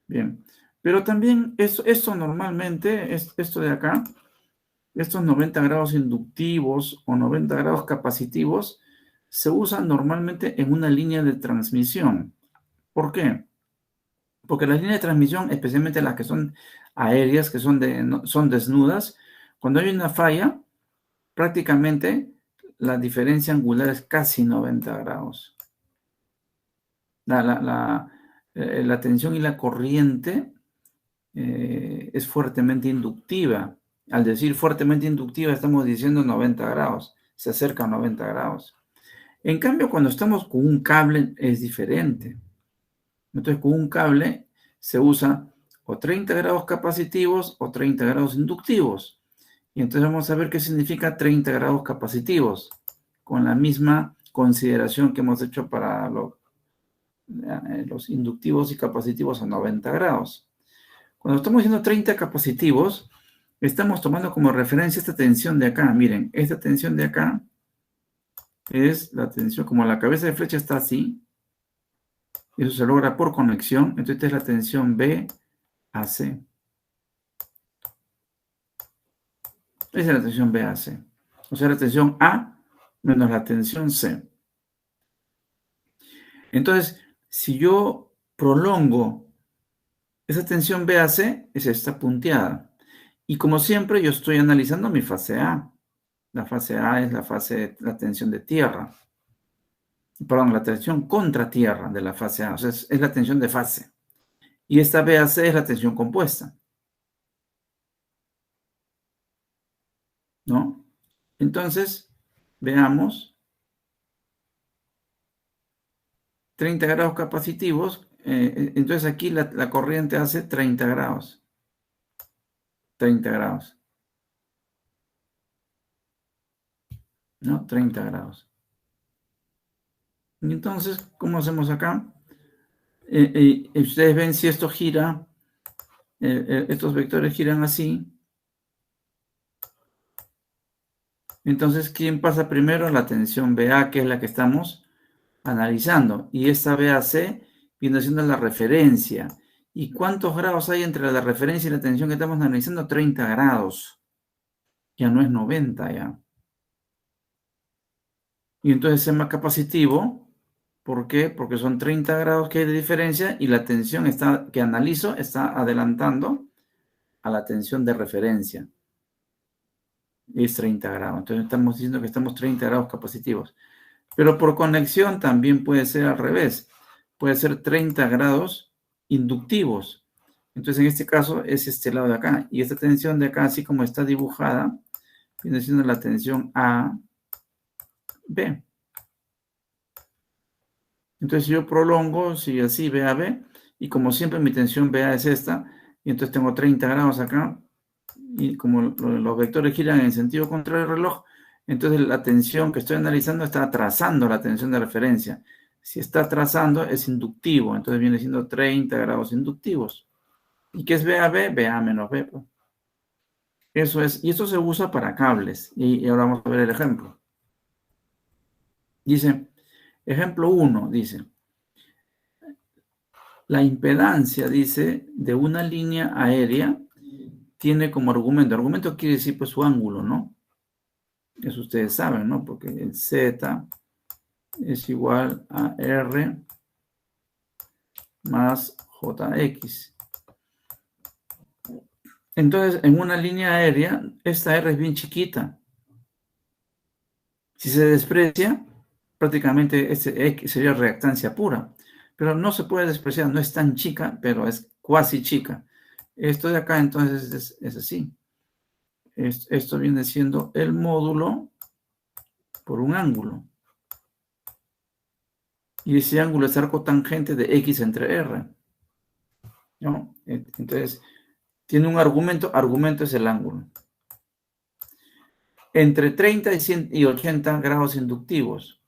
Bien. Pero también esto normalmente, esto de acá, estos 90 grados inductivos o 90 grados capacitivos se usan normalmente en una línea de transmisión. ¿Por qué? Porque las líneas de transmisión, especialmente las que son aéreas, que son desnudas, cuando hay una falla, prácticamente la diferencia angular es casi 90 grados. La tensión y la corriente es fuertemente inductiva. Al decir fuertemente inductiva, estamos diciendo 90 grados, se acerca a 90 grados. En cambio, cuando estamos con un cable es diferente. Entonces, con un cable se usa o 30 grados capacitivos o 30 grados inductivos. Y entonces vamos a ver qué significa 30 grados capacitivos, con la misma consideración que hemos hecho para los inductivos y capacitivos a 90 grados. Cuando estamos diciendo 30 capacitivos, estamos tomando como referencia esta tensión de acá. Miren, esta tensión de acá es la tensión, como la cabeza de flecha está así, eso se logra por conexión, entonces esta es la tensión B a C. Esa es la tensión B a C. O sea, la tensión A menos la tensión C. Entonces, si yo prolongo esa tensión B a C, es esta punteada. Y como siempre, yo estoy analizando mi fase A. La fase A es la tensión de tierra. Perdón, la tensión contra tierra de la fase A. O sea, es la tensión de fase. Y esta BAC es la tensión compuesta, ¿no? Entonces, veamos. 30 grados capacitivos. Entonces aquí la corriente hace 30 grados. 30 grados. ¿no? 30 grados. Y entonces, ¿cómo hacemos acá? Ustedes ven si esto gira, estos vectores giran así. Entonces, ¿quién pasa primero? La tensión BA, que es la que estamos analizando. Y esta BAC viene siendo la referencia. ¿Y cuántos grados hay entre la referencia y la tensión que estamos analizando? 30 grados. Ya no es 90 ya. Y entonces es más capacitivo. ¿Por qué? Porque son 30 grados que hay de diferencia y la tensión que analizo está adelantando a la tensión de referencia. Es 30 grados. Entonces estamos diciendo que estamos 30 grados capacitivos. Pero por conexión también puede ser al revés. Puede ser 30 grados inductivos. Entonces en este caso es este lado de acá. Y esta tensión de acá, así como está dibujada, viene siendo la tensión A, B. Entonces si yo prolongo, si así B a B, y como siempre mi tensión BA es esta, y entonces tengo 30 grados acá, y como los vectores giran en sentido contrario al reloj, entonces la tensión que estoy analizando está atrasando la tensión de referencia. Si está atrasando es inductivo, entonces viene siendo 30 grados inductivos. ¿Y qué es BAB? BA menos B. Eso es, y esto se usa para cables. Y ahora vamos a ver el ejemplo. Dice, ejemplo 1, dice, la impedancia, dice, de una línea aérea tiene como argumento quiere decir pues su ángulo, ¿no? Eso ustedes saben, ¿no? Porque el Z es igual a R más JX. Entonces, en una línea aérea, esta R es bien chiquita. Si se desprecia, prácticamente este X sería reactancia pura. Pero no se puede despreciar, no es tan chica, pero es cuasi chica. Esto de acá, entonces, es así. Esto viene siendo el módulo por un ángulo. Y ese ángulo es arco tangente de X entre R. ¿No? Entonces, tiene un argumento es el ángulo. Entre 30 y 80 grados inductivos.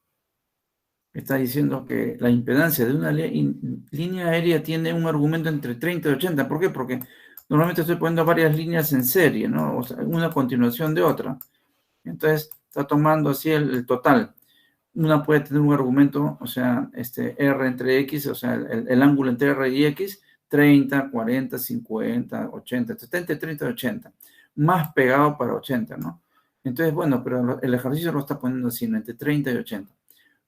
Está diciendo que la impedancia de una línea aérea tiene un argumento entre 30 y 80. ¿Por qué? Porque normalmente estoy poniendo varias líneas en serie, ¿no? O sea, una a continuación de otra. Entonces, está tomando así el total. Una puede tener un argumento, o sea, R entre X, o sea, el ángulo entre R y X, 30, 40, 50, 80, 70, 30, 80. Más pegado para 80, ¿no? Entonces, bueno, pero el ejercicio lo está poniendo así, ¿no? Entre 30 y 80.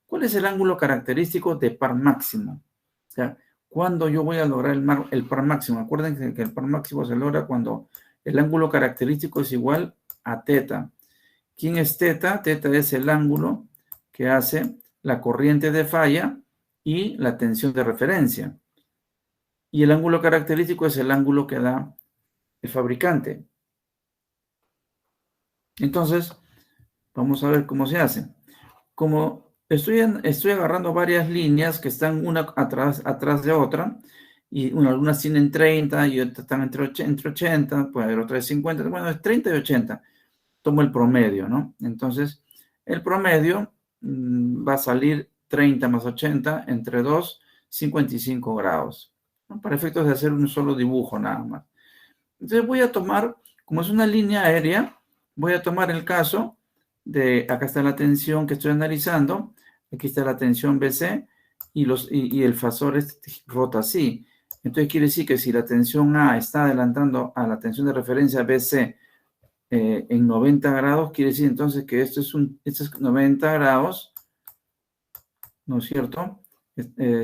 ¿Cuál es el ángulo característico de par máximo? O sea, ¿cuándo yo voy a lograr el par máximo? Acuérdense que el par máximo se logra cuando el ángulo característico es igual a teta. ¿Quién es teta? Teta es el ángulo que hace la corriente de falla y la tensión de referencia. Y el ángulo característico es el ángulo que da el fabricante. Entonces, vamos a ver cómo se hace. Como estoy agarrando varias líneas que están una atrás de otra, y algunas tienen 30 y otras están entre 80, puede haber otras de 50, bueno, es 30 y 80. Tomo el promedio, ¿no? Entonces, el promedio va a salir 30 más 80 entre 2, 55 grados, ¿no? Para efectos de hacer un solo dibujo nada más. Entonces voy a tomar, como es una línea aérea, voy a tomar el caso de, acá está la tensión que estoy analizando, aquí está la tensión BC y el fasor rota así. Entonces quiere decir que si la tensión A está adelantando a la tensión de referencia BC en 90 grados, quiere decir entonces que esto es 90 grados, ¿no es cierto?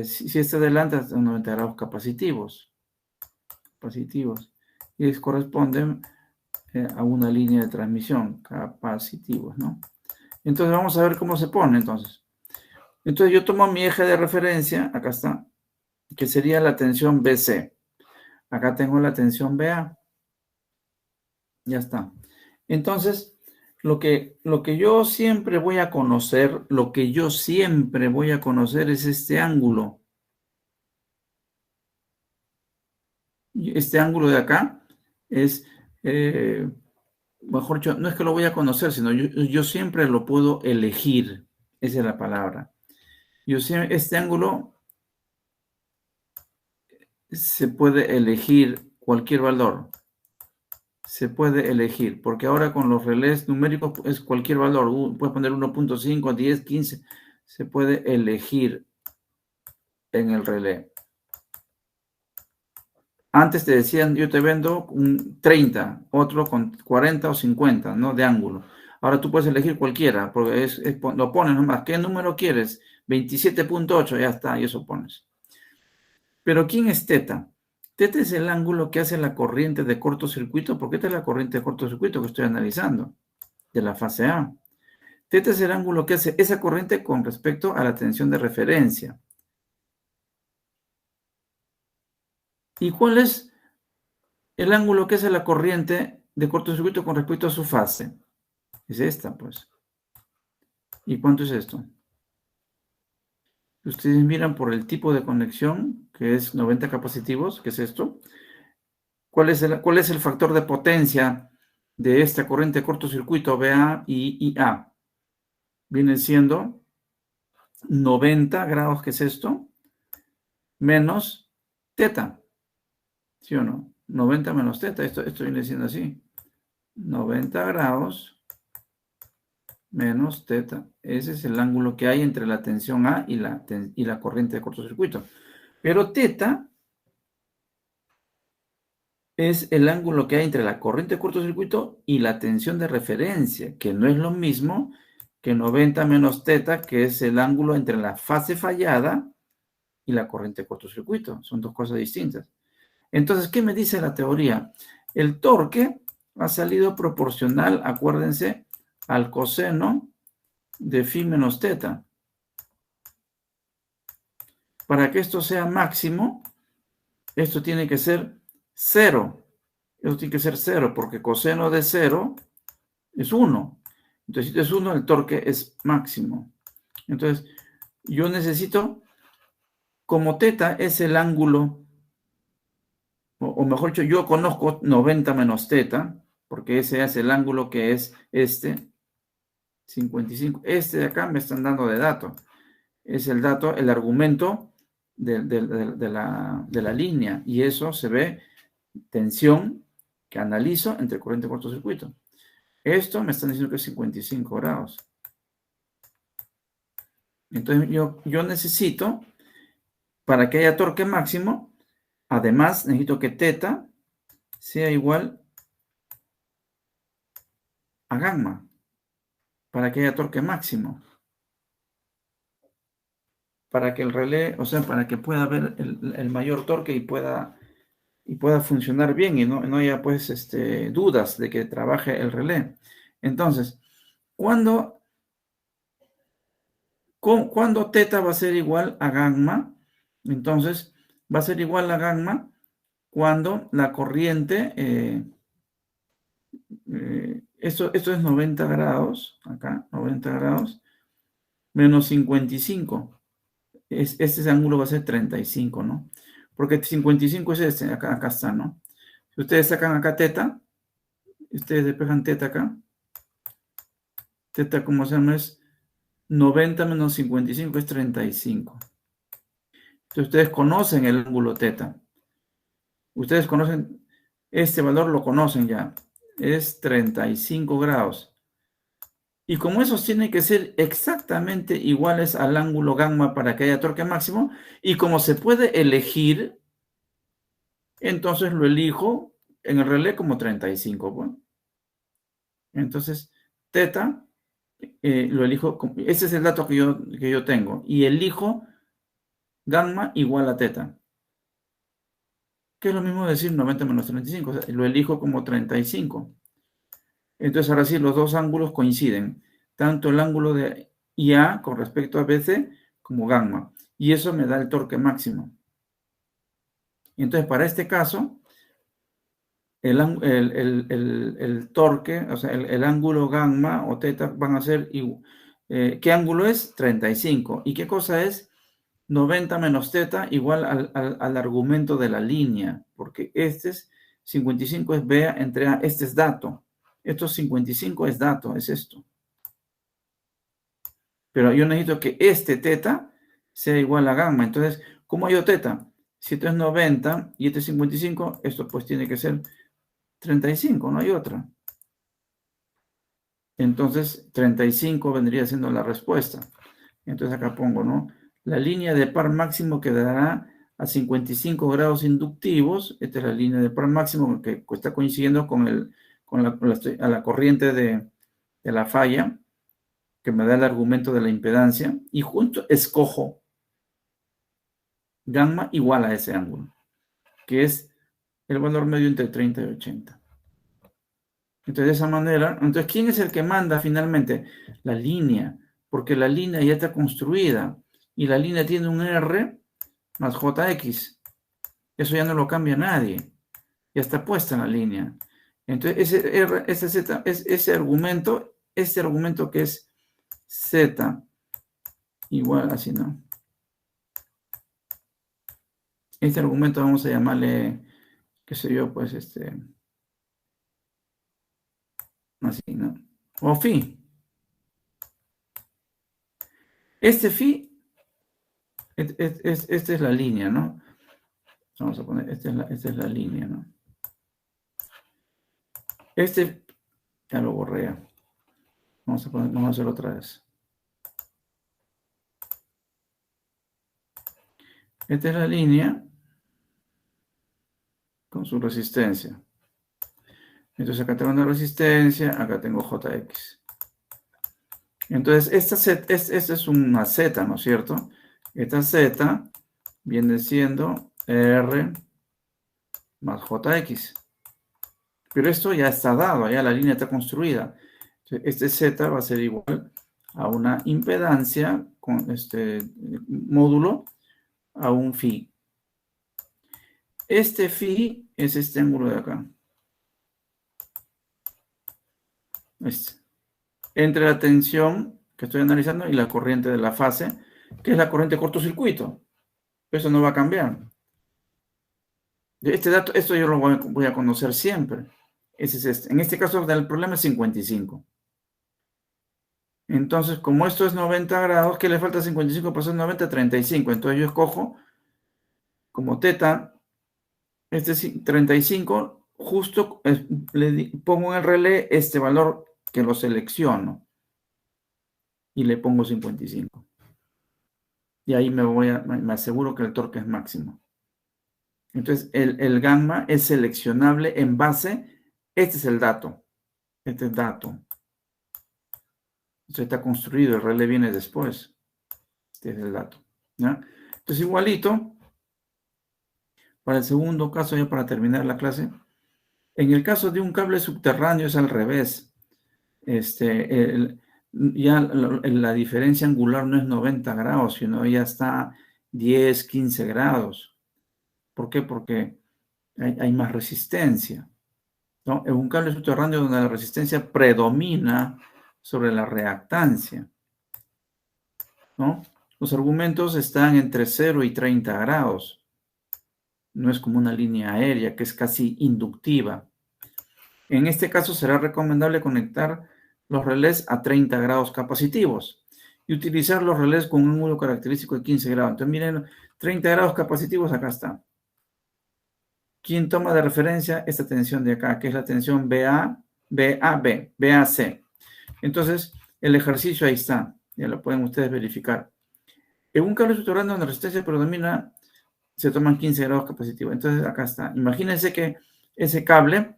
Si este adelanta, son 90 grados capacitivos. Y corresponden a una línea de transmisión, capacitivos, ¿no? Entonces vamos a ver cómo se pone, entonces. Entonces yo tomo mi eje de referencia, acá está, que sería la tensión BC. Acá tengo la tensión BA. Ya está. Entonces, lo que yo siempre voy a conocer, es este ángulo. Este ángulo de acá es mejor dicho, no es que lo voy a conocer, sino yo siempre lo puedo elegir. Esa es la palabra. Este ángulo se puede elegir cualquier valor. Se puede elegir, porque ahora con los relés numéricos es cualquier valor. Puedes poner 1.5, 10, 15. Se puede elegir en el relé. Antes te decían, yo te vendo un 30, otro con 40 o 50, ¿no? De ángulo. Ahora tú puedes elegir cualquiera, porque lo pones nomás. ¿Qué número quieres? 27.8, ya está, y eso pones. Pero ¿quién es teta? Teta es el ángulo que hace la corriente de cortocircuito, porque esta es la corriente de cortocircuito que estoy analizando, de la fase A. Teta es el ángulo que hace esa corriente con respecto a la tensión de referencia. ¿Y cuál es el ángulo que hace la corriente de cortocircuito con respecto a su fase? Es esta, pues. ¿Y cuánto es esto? Ustedes miran por el tipo de conexión, que es 90 capacitivos, que es esto. ¿Cuál es el factor de potencia de esta corriente de cortocircuito BA y IA? Viene siendo 90 grados, que es esto, menos teta. ¿Sí o no? 90 menos teta, esto viene siendo así. 90 grados menos teta. Ese es el ángulo que hay entre la tensión A y la corriente de cortocircuito. Pero teta es el ángulo que hay entre la corriente de cortocircuito y la tensión de referencia, que no es lo mismo que 90 menos teta, que es el ángulo entre la fase fallada y la corriente de cortocircuito. Son dos cosas distintas. Entonces, ¿qué me dice la teoría? El torque ha salido proporcional, acuérdense, al coseno de phi menos teta. Para que esto sea máximo, esto tiene que ser 0. Esto tiene que ser 0, porque coseno de 0 es 1. Entonces, si es 1, el torque es máximo. Entonces, yo necesito, como teta es el ángulo, o mejor dicho, yo conozco 90 menos teta, porque ese es el ángulo que es este, 55. Este de acá me están dando de dato. Es el dato, el argumento de la línea. Y eso se ve tensión que analizo entre corriente y cortocircuito. Esto me están diciendo que es 55 grados. Entonces yo necesito, para que haya torque máximo, además necesito que teta sea igual a gamma, para que haya torque máximo. Para que el relé, o sea, para que pueda haber el mayor torque y pueda funcionar bien y no haya pues dudas de que trabaje el relé. Entonces, ¿cuándo teta va a ser igual a gamma? Entonces, va a ser igual a gamma cuando la corriente, esto es 90 grados, acá, 90 grados, menos 55. Este ángulo va a ser 35, ¿no? Porque 55 es este, acá está, ¿no? Si ustedes sacan acá teta, ustedes despejan teta acá, teta, como se llama, es 90 menos 55 es 35. Entonces ustedes conocen el ángulo teta. Ustedes conocen, este valor lo conocen ya, es 35 grados. Y como esos tienen que ser exactamente iguales al ángulo gamma para que haya torque máximo, y como se puede elegir, entonces lo elijo en el relé como 35. Bueno. Entonces, teta, lo elijo, ese es el dato que yo tengo, y elijo gamma igual a teta. Que es lo mismo decir 90 menos 35, o sea, lo elijo como 35. Entonces, ahora sí, los dos ángulos coinciden, tanto el ángulo de IA con respecto a BC como gamma, y eso me da el torque máximo. Entonces, para este caso, el torque, o sea, el ángulo gamma o teta van a ser, ¿qué ángulo es? 35. ¿Y qué cosa es? 90 menos teta igual al argumento de la línea, porque este es 55 es BA entre A, este es dato. Esto 55 es dato, es esto. Pero yo necesito que este teta sea igual a gamma. Entonces, ¿cómo hallo teta? Si esto es 90 y este es 55, esto pues tiene que ser 35, no hay otra. Entonces, 35 vendría siendo la respuesta. Entonces acá pongo, ¿no? La línea de par máximo quedará a 55 grados inductivos. Esta es la línea de par máximo que está coincidiendo con la corriente de la falla, que me da el argumento de la impedancia. Y junto escojo gamma igual a ese ángulo, que es el valor medio entre 30 y 80. Entonces, de esa manera, entonces, ¿quién es el que manda finalmente? La línea, porque la línea ya está construida y la línea tiene un R más JX. Eso ya no lo cambia nadie. Ya está puesta en la línea. Entonces, ese R, ese Z, ese argumento que es Z igual, así, ¿no? Este argumento vamos a llamarle, qué sé yo, pues, así, ¿no? O phi. Este phi, esta es la línea, ¿no? Vamos a poner, esta es la línea, ¿no? Ya lo borré. Vamos a hacerlo otra vez. Esta es la línea con su resistencia. Entonces acá tengo una resistencia, acá tengo JX. Entonces esta es una Z, ¿no es cierto? Esta Z viene siendo R más JX. Pero esto ya está dado, ya la línea está construida. Este Z va a ser igual a una impedancia con este módulo a un phi. Este phi es este ángulo de acá. Entre la tensión que estoy analizando y la corriente de la fase, que es la corriente de cortocircuito. Eso no va a cambiar. Este dato, esto yo lo voy a conocer siempre. Ese es este. En este caso, el problema es 55. Entonces, como esto es 90 grados, ¿qué le falta a 55 para ser 90? 35. Entonces yo escojo como teta, este es 35, justo le pongo en el relé este valor que lo selecciono y le pongo 55. Y ahí me aseguro que el torque es máximo. Entonces, el gamma es seleccionable en base, este es el dato. Este es dato. Esto está construido, el relé viene después. Este es el dato. ¿Ya? Entonces, igualito, para el segundo caso, ya para terminar la clase, en el caso de un cable subterráneo es al revés. Ya la diferencia angular no es 90 grados, sino ya está 10, 15 grados. ¿Por qué? Porque hay más resistencia, ¿no? Es un cable subterráneo donde la resistencia predomina sobre la reactancia, ¿no? Los argumentos están entre 0 y 30 grados. No es como una línea aérea que es casi inductiva. En este caso será recomendable conectar los relés a 30 grados capacitivos y utilizar los relés con un ángulo característico de 15 grados. Entonces miren, 30 grados capacitivos acá está. ¿Quién toma de referencia esta tensión de acá? Que es la tensión BAC. Entonces, el ejercicio ahí está. Ya lo pueden ustedes verificar. En un cable subterráneo donde la resistencia predomina, se toman 15 grados capacitivos. Entonces, acá está. Imagínense que ese cable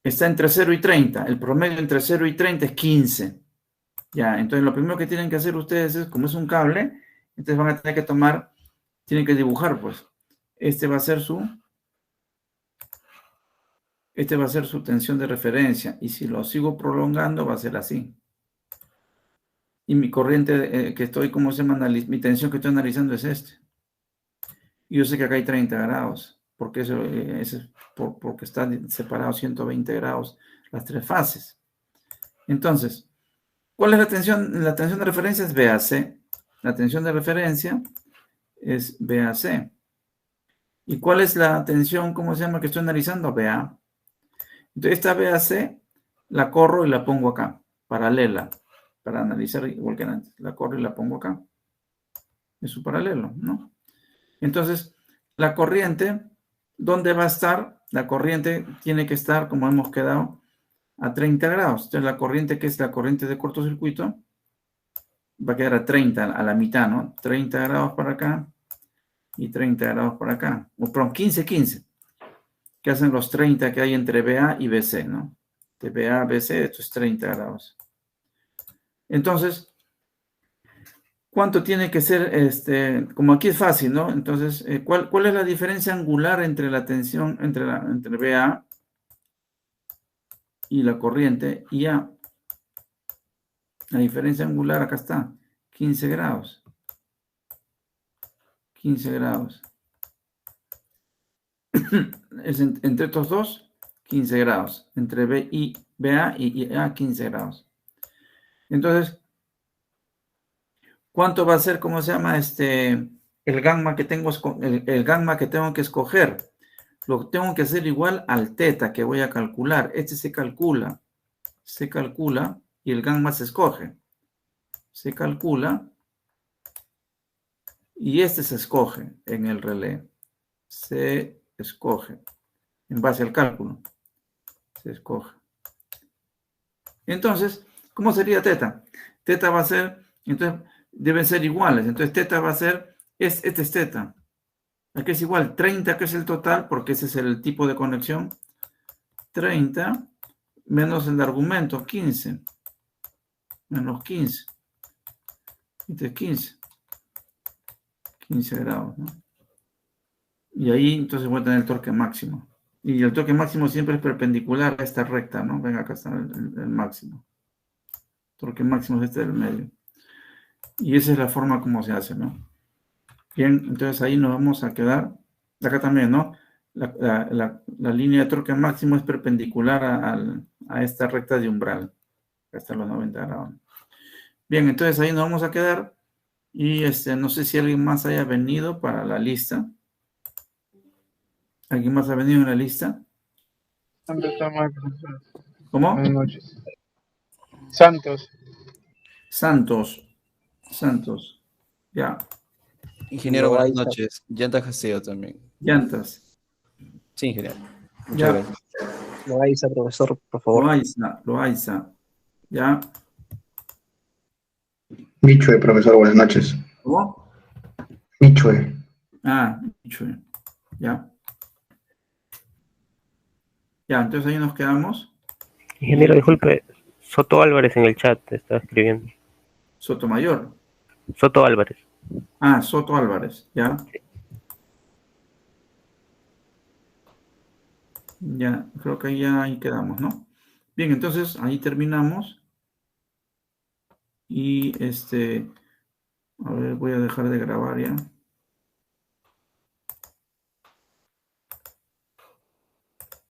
está entre 0 y 30. El promedio entre 0 y 30 es 15. Ya, entonces lo primero que tienen que hacer ustedes es, como es un cable, entonces van a tener que tomar, tienen que dibujar, pues. Este va a ser su tensión de referencia. Y si lo sigo prolongando, va a ser así. Y mi corriente que estoy, ¿cómo se llama? Mi tensión que estoy analizando es este. Y yo sé que acá hay 30 grados. Porque porque están separados 120 grados las tres fases. Entonces, ¿cuál es la tensión? La tensión de referencia es BAC. La tensión de referencia es BAC. ¿Y cuál es la tensión, cómo se llama, que estoy analizando? BA. Entonces, esta BAC la corro y la pongo acá, paralela, para analizar igual que antes. La corro y la pongo acá. Es su paralelo, ¿no? Entonces, la corriente, ¿dónde va a estar? La corriente tiene que estar, como hemos quedado, a 30 grados. Entonces, la corriente que es la corriente de cortocircuito va a quedar a 30, a la mitad, ¿no? 30 grados para acá y 30 grados para acá. O, perdón, 15, 15. Que hacen los 30 que hay entre BA y BC, ¿no? De BA a BC, esto es 30 grados. Entonces, ¿cuánto tiene que ser? Como aquí es fácil, ¿no? Entonces, ¿cuál es la diferencia angular entre la tensión, entre BA y la corriente IA? La diferencia angular acá está, 15 grados. 15 grados. Es entre estos dos, 15 grados. Entre BA y IA, 15 grados. Entonces, ¿cuánto va a ser, cómo se llama, el gamma que tengo, el gamma que tengo que escoger? Lo tengo que hacer igual al teta que voy a calcular. Este se calcula y el gamma se escoge. Se calcula y este se escoge en el relé. Se escoge en base al cálculo. Se escoge. Entonces, ¿cómo sería teta? Teta va a ser, entonces, deben ser iguales. Entonces, teta va a ser, este es teta. Aquí es igual, 30 que es el total, porque ese es el tipo de conexión. 30 menos el argumento, 15. Menos 15. Este es 15. 15 grados, ¿no? Y ahí entonces voy a tener el torque máximo. Y el torque máximo siempre es perpendicular a esta recta, ¿no? Venga, acá está el máximo. Torque máximo es este del medio. Y esa es la forma como se hace, ¿no? Bien, entonces ahí nos vamos a quedar. Acá también, ¿no? La línea de torque máximo es perpendicular a esta recta de umbral. Hasta los 90 grados. Bien, entonces ahí nos vamos a quedar. Y no sé si alguien más haya venido para la lista. ¿Alguien más ha venido en la lista? ¿Cómo? Buenas noches. Santos. Ya. Ingeniero, buenas noches. Llantas Castillo también. Llantas. Sí, ingeniero. Muchas Ya. gracias. Loaiza, profesor, por favor. Loaiza. Ya. Michue, profesor, buenas noches. ¿Cómo? Michue. Michue. Ya. Ya, entonces ahí nos quedamos. Ingeniero, disculpe, Soto Álvarez en el chat te está escribiendo. Sotomayor. Soto Álvarez. Soto Álvarez, ya. Ya, creo que ya ahí quedamos, ¿no? Bien, entonces ahí terminamos. Y a ver, voy a dejar de grabar ya.